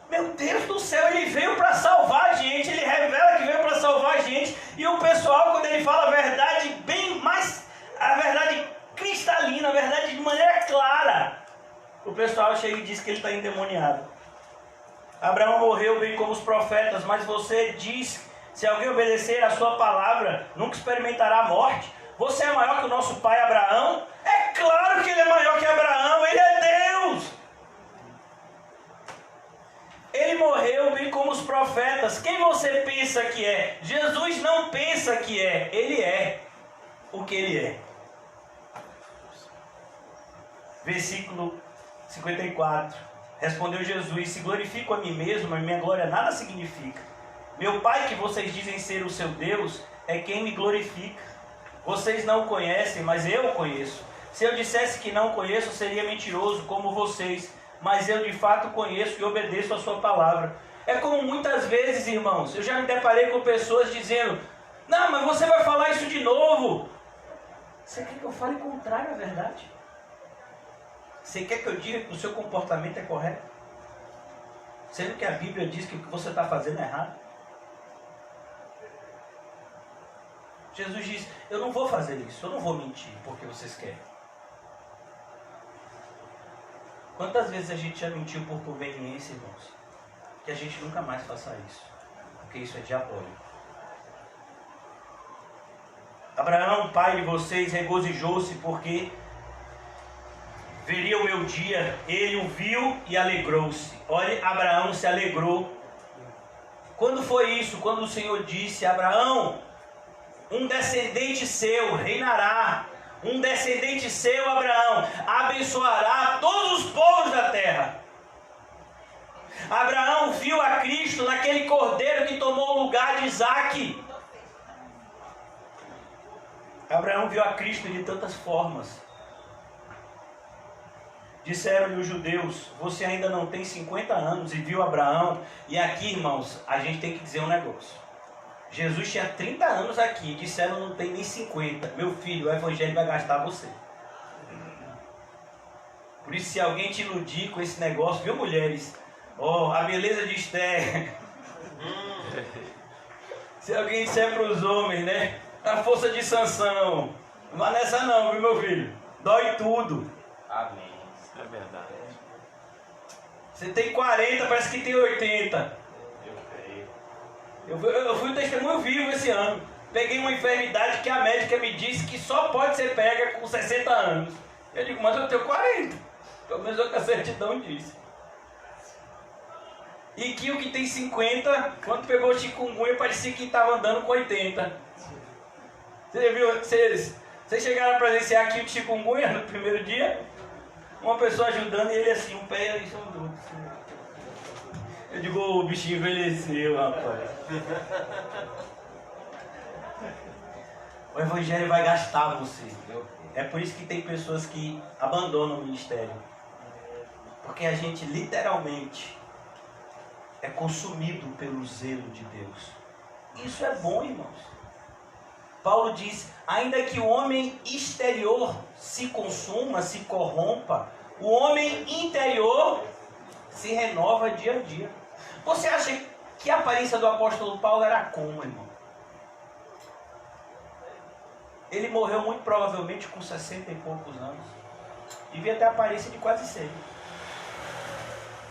Meu Deus do céu, ele veio para salvar a gente, ele revela que veio para salvar a gente. E o pessoal, quando ele fala a verdade bem mais, a verdade cristalina, a verdade de maneira clara, o pessoal chega e diz que ele está endemoniado. Abraão morreu bem como os profetas, mas você diz: se alguém obedecer a sua palavra, nunca experimentará a morte. Você é maior que o nosso pai Abraão? É claro que ele é maior que Abraão, ele é Deus. Ele morreu bem como os profetas. Quem você pensa que é? Jesus não pensa que é, ele é o que ele é. Versículo 54. Respondeu Jesus: se glorifico a mim mesmo, mas minha glória nada significa. Meu Pai, que vocês dizem ser o seu Deus, é quem me glorifica. Vocês não o conhecem, mas eu o conheço. Se eu dissesse que não conheço, seria mentiroso como vocês, mas eu de fato conheço e obedeço a sua palavra. É como muitas vezes, irmãos, eu já me deparei com pessoas dizendo: não, mas você vai falar isso de novo. Você quer que eu fale contrário à verdade? Você quer que eu diga que o seu comportamento é correto? Sendo que a Bíblia diz que o que você está fazendo é errado. Jesus diz: eu não vou fazer isso, eu não vou mentir porque vocês querem. Quantas vezes a gente já mentiu por conveniência, irmãos? Que a gente nunca mais faça isso, porque isso é diabólico. Abraão, pai de vocês, regozijou-se porque veria o meu dia. Ele o viu e alegrou-se. Olha, Abraão se alegrou. Quando foi isso? Quando o Senhor disse: Abraão, um descendente seu reinará. Um descendente seu, Abraão, abençoará todos os povos da terra. Abraão viu a Cristo naquele cordeiro que tomou o lugar de Isaque. Abraão viu a Cristo de tantas formas. Disseram-lhe os judeus: você ainda não tem 50 anos e viu Abraão? E aqui, irmãos, a gente tem que dizer um negócio. Jesus tinha 30 anos aqui, disseram não tem nem 50. Meu filho, o evangelho vai gastar você. Por isso, se alguém te iludir com esse negócio, viu, mulheres? A beleza de Esther. Se alguém disser para os homens, né? A força de Sansão. Não vai nessa não, viu, meu filho? Dói tudo. Amém. É verdade. Você tem 40, parece que tem 80. Eu creio. Eu fui um testemunho vivo esse ano. Peguei uma enfermidade que a médica me disse que só pode ser pega com 60 anos. Eu digo: mas eu tenho 40. Pelo menos é o que a certidão disse. E que o que tem 50, quando pegou o chikungunya, parecia que estava andando com 80. Você viu? Vocês chegaram a presenciar aqui o chikungunya no primeiro dia? Uma pessoa ajudando e ele assim, um pé e um outro. Eu digo: o bichinho envelheceu, rapaz. O evangelho vai gastar você. É por isso que tem pessoas que abandonam o ministério. Porque a gente literalmente é consumido pelo zelo de Deus. Isso é bom, irmãos. Paulo diz: ainda que o homem exterior se consuma, se corrompa, o homem interior se renova dia a dia. Você acha que a aparência do apóstolo Paulo era como, irmão? Ele morreu muito provavelmente com 60 e poucos anos. Devia ter a aparência de quase 100.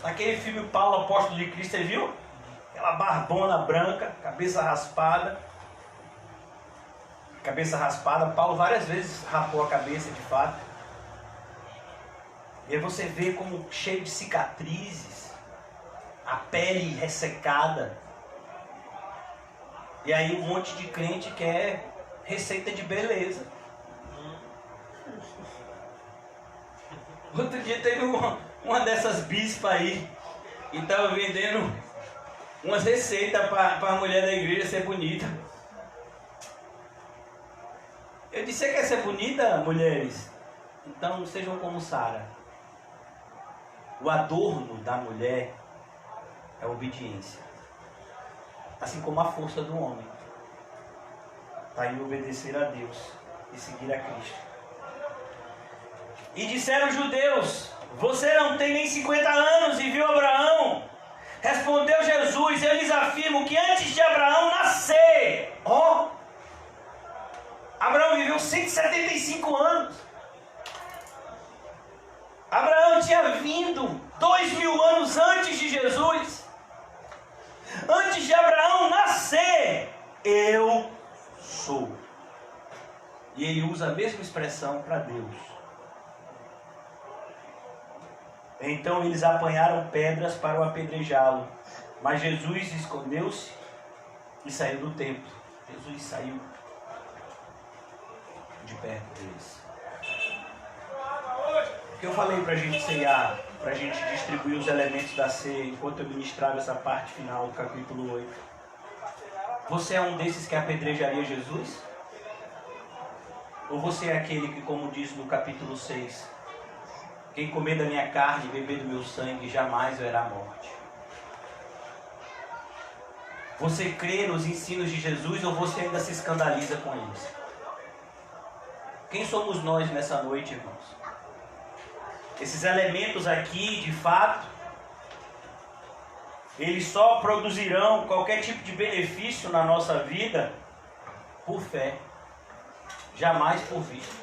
Naquele filme Paulo, Apóstolo de Cristo, você viu? Aquela barbona branca, cabeça raspada. Paulo várias vezes rapou a cabeça, de fato. E aí você vê como cheio de cicatrizes, a pele ressecada. E aí um monte de crente quer receita de beleza. Outro dia teve uma dessas bispas aí que estava vendendo umas receitas para a mulher da igreja ser bonita. Eu disse: você quer ser bonita, mulheres? Então sejam como Sara. O adorno da mulher é a obediência, assim como a força do homem está em obedecer a Deus e seguir a Cristo. E disseram os judeus: você não tem nem 50 anos e viu Abraão? Respondeu Jesus: eu lhes afirmo que antes de Abraão nascer, Abraão viveu 175 anos. Abraão tinha vindo 2000 anos antes de Jesus. Antes de Abraão nascer, eu sou. E ele usa a mesma expressão para Deus. Então eles apanharam pedras para o apedrejá-lo. Mas Jesus escondeu-se e saiu do templo. Jesus saiu de perto deles. que eu falei para a gente ceiar, para a gente distribuir os elementos da ceia enquanto eu ministrava essa parte final do capítulo 8. Você é um desses que apedrejaria Jesus? Ou você é aquele que, como diz no capítulo 6, quem comer da minha carne e beber do meu sangue jamais verá a morte? Você crê nos ensinos de Jesus ou você ainda se escandaliza com eles? Quem somos nós nessa noite, irmãos? Esses elementos aqui, de fato, eles só produzirão qualquer tipo de benefício na nossa vida por fé, jamais por vista.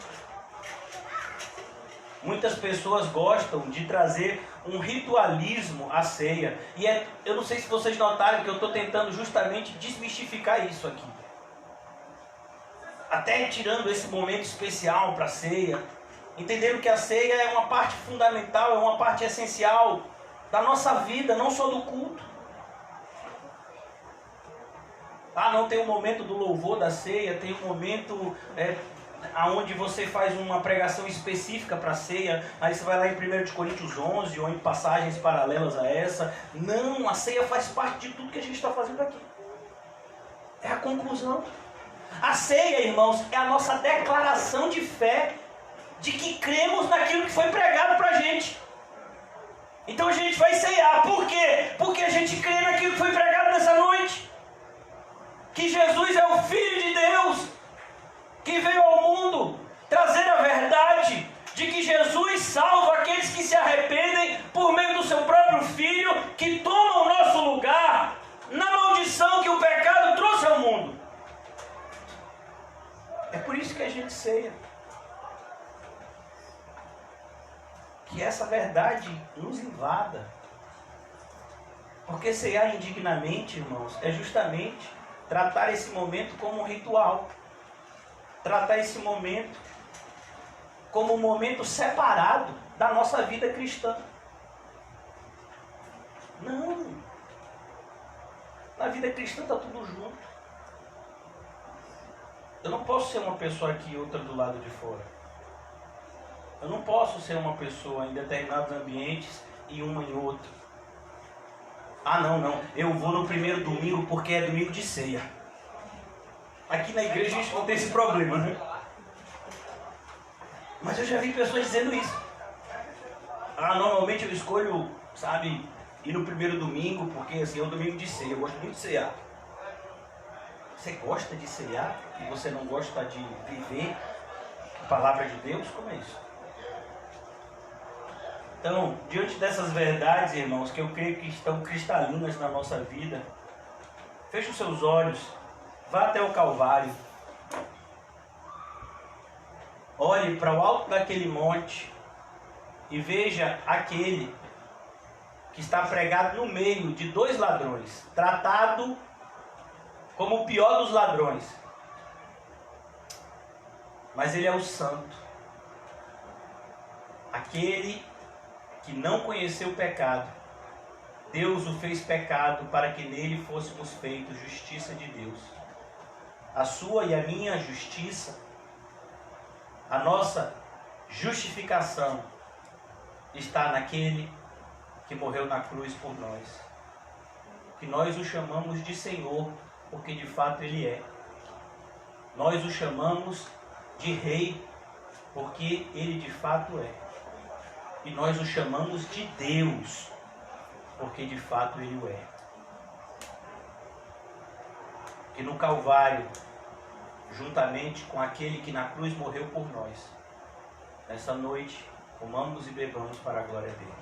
Muitas pessoas gostam de trazer um ritualismo à ceia. E eu não sei se vocês notaram que eu estou tentando justamente desmistificar isso aqui. Até tirando esse momento especial para a ceia. Entendendo que a ceia é uma parte fundamental, é uma parte essencial da nossa vida, não só do culto. Ah, não, tem um momento do louvor da ceia, tem um momento onde você faz uma pregação específica para a ceia, aí você vai lá em 1 Coríntios 11, ou em passagens paralelas a essa. Não, a ceia faz parte de tudo que a gente está fazendo aqui. É a conclusão. A ceia, irmãos, é a nossa declaração de fé, de que cremos naquilo que foi pregado para a gente. Então a gente vai ceiar. Por quê? Porque a gente crê naquilo que foi pregado nessa noite. Que Jesus é o Filho de Deus, que veio ao mundo trazer a verdade de que Jesus salva aqueles que se arrependem por meio do seu próprio Filho, que toma o nosso lugar na maldição que o pecado trouxe ao mundo. É por isso que a gente ceia. Que essa verdade nos invada. Porque ceiar indignamente, irmãos, é justamente tratar esse momento como um ritual. Tratar esse momento como um momento separado da nossa vida cristã. Não. Na vida cristã está tudo junto. Eu não posso ser uma pessoa aqui e outra do lado de fora. Eu não posso ser uma pessoa em determinados ambientes e uma em outro. Ah, não. Eu vou no primeiro domingo porque é domingo de ceia. Aqui na igreja a gente não tem esse problema, né? Mas eu já vi pessoas dizendo isso. Ah, normalmente eu escolho, sabe, ir no primeiro domingo porque assim é um domingo de ceia. Eu gosto muito de cear. Você gosta de cear e você não gosta de viver a palavra de Deus? Como é isso? Então, diante dessas verdades, irmãos, que eu creio que estão cristalinas na nossa vida, feche os seus olhos, vá até o Calvário, olhe para o alto daquele monte e veja aquele que está pregado no meio de dois ladrões, tratado como o pior dos ladrões. Mas ele é o santo, aquele que não conheceu o pecado. Deus o fez pecado para que nele fôssemos feitos justiça de Deus. A sua e a minha justiça, a nossa justificação, está naquele que morreu na cruz por nós. Que nós o chamamos de Senhor, porque de fato Ele é. Nós o chamamos de Rei, porque Ele de fato é. E nós o chamamos de Deus, porque de fato Ele o é. Que no Calvário, juntamente com aquele que na cruz morreu por nós, nessa noite, comamos e bebamos para a glória dele.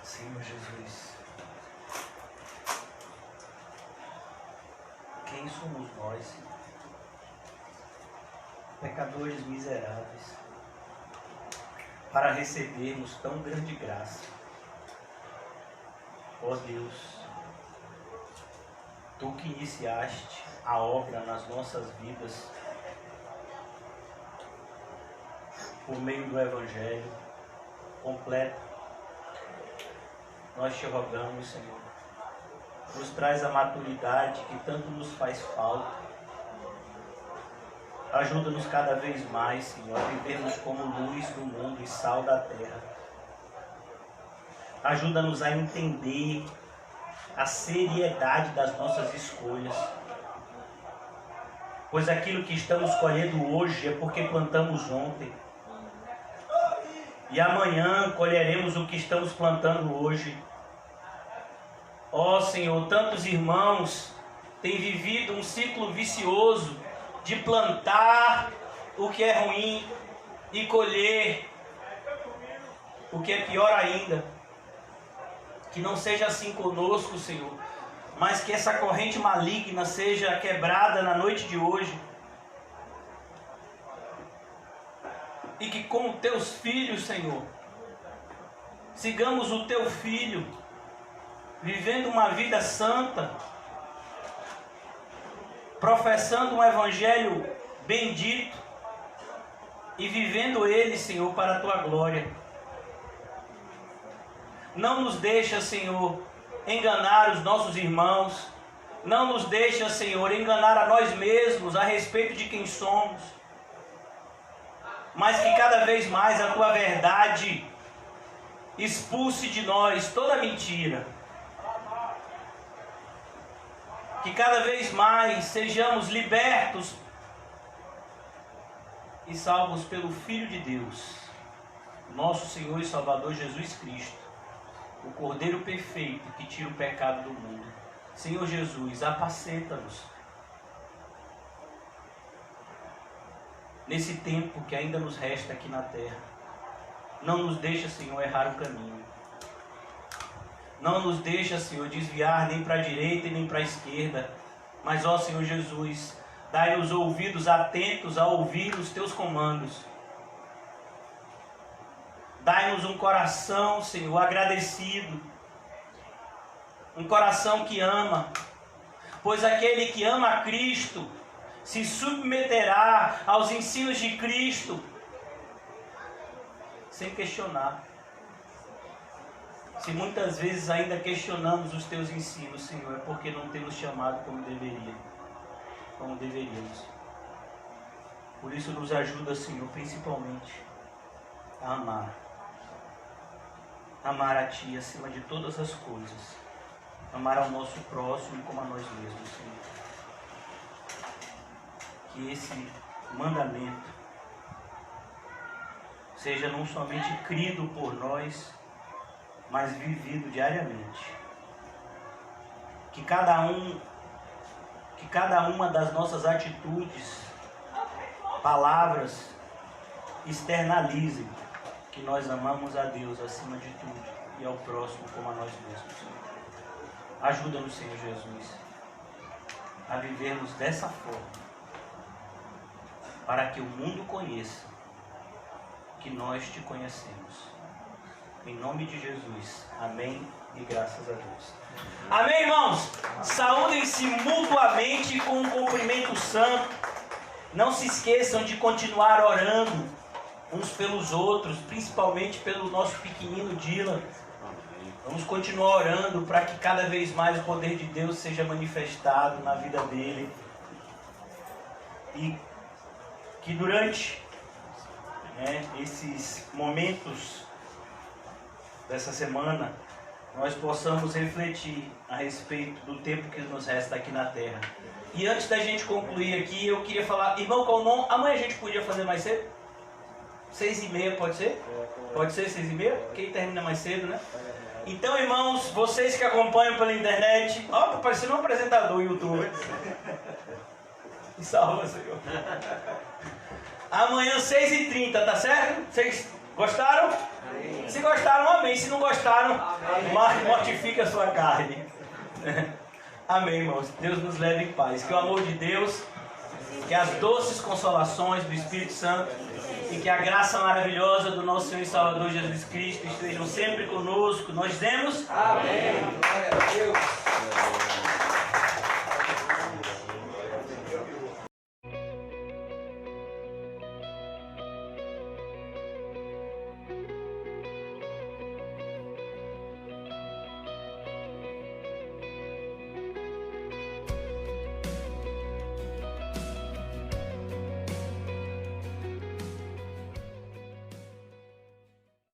Senhor Jesus, quem somos nós, pecadores miseráveis, para recebermos tão grande graça? Ó Deus, Tu que iniciaste a obra nas nossas vidas por meio do Evangelho completo. Nós te rogamos, Senhor, nos traz a maturidade que tanto nos faz falta. Ajuda-nos cada vez mais, Senhor, a vivermos como luz do mundo e sal da terra. Ajuda-nos a entender a seriedade das nossas escolhas. Pois aquilo que estamos colhendo hoje é porque plantamos ontem. E amanhã colheremos o que estamos plantando hoje. Ó Senhor, tantos irmãos têm vivido um ciclo vicioso de plantar o que é ruim e colher o que é pior ainda. Que não seja assim conosco, Senhor, mas que essa corrente maligna seja quebrada na noite de hoje. E que com teus filhos, Senhor, sigamos o teu filho, vivendo uma vida santa, professando um evangelho bendito e vivendo ele, Senhor, para a tua glória. Não nos deixa, Senhor, enganar os nossos irmãos. Não nos deixa, Senhor, enganar a nós mesmos a respeito de quem somos. Mas que cada vez mais a tua verdade expulse de nós toda mentira. Que cada vez mais sejamos libertos e salvos pelo Filho de Deus, nosso Senhor e Salvador Jesus Cristo, o Cordeiro perfeito que tira o pecado do mundo. Senhor Jesus, apacenta-nos nesse tempo que ainda nos resta aqui na terra. Não nos deixa, Senhor, errar o caminho. Não nos deixa, Senhor, desviar nem para a direita e nem para a esquerda. Mas, ó Senhor Jesus, dai-nos ouvidos atentos a ouvir os teus comandos. Dai-nos um coração, Senhor, agradecido. Um coração que ama. Pois aquele que ama a Cristo se submeterá aos ensinos de Cristo sem questionar. Se muitas vezes ainda questionamos os teus ensinos, Senhor, é porque não temos chamado como deveríamos. Por isso nos ajuda, Senhor, principalmente a amar. Amar a Ti acima de todas as coisas. Amar ao nosso próximo como a nós mesmos, Senhor. Que esse mandamento seja não somente crido por nós, mas vivido diariamente. Que cada uma das nossas atitudes, palavras, externalizem que nós amamos a Deus acima de tudo e ao próximo como a nós mesmos. Ajuda-nos, Senhor Jesus, a vivermos dessa forma, para que o mundo conheça que nós te conhecemos. Em nome de Jesus. Amém e graças a Deus. Amém, irmãos? Saúdem-se mutuamente com um cumprimento santo. Não se esqueçam de continuar orando uns pelos outros, principalmente pelo nosso pequenino Dylan. Vamos continuar orando para que cada vez mais o poder de Deus seja manifestado na vida dele. E que durante esses momentos dessa semana nós possamos refletir a respeito do tempo que nos resta aqui na terra. E antes da gente concluir aqui, eu queria falar, irmão Calmon, amanhã a gente podia fazer mais cedo? 6h30, pode ser? Pode ser 6h30? Quem termina mais cedo, né? Então, irmãos, vocês que acompanham pela internet, ó, tá parecendo um apresentador YouTube. Me salva, Senhor. Amanhã 6h30, tá certo? Vocês gostaram? Amém. Se gostaram, amém. Se não gostaram, mortifica a sua carne. Amém, irmãos. Deus nos leve em paz. Que o amor de Deus, que as doces consolações do Espírito Santo e que a graça maravilhosa do nosso Senhor e Salvador Jesus Cristo estejam sempre conosco. Nós dizemos amém. Glória a Deus.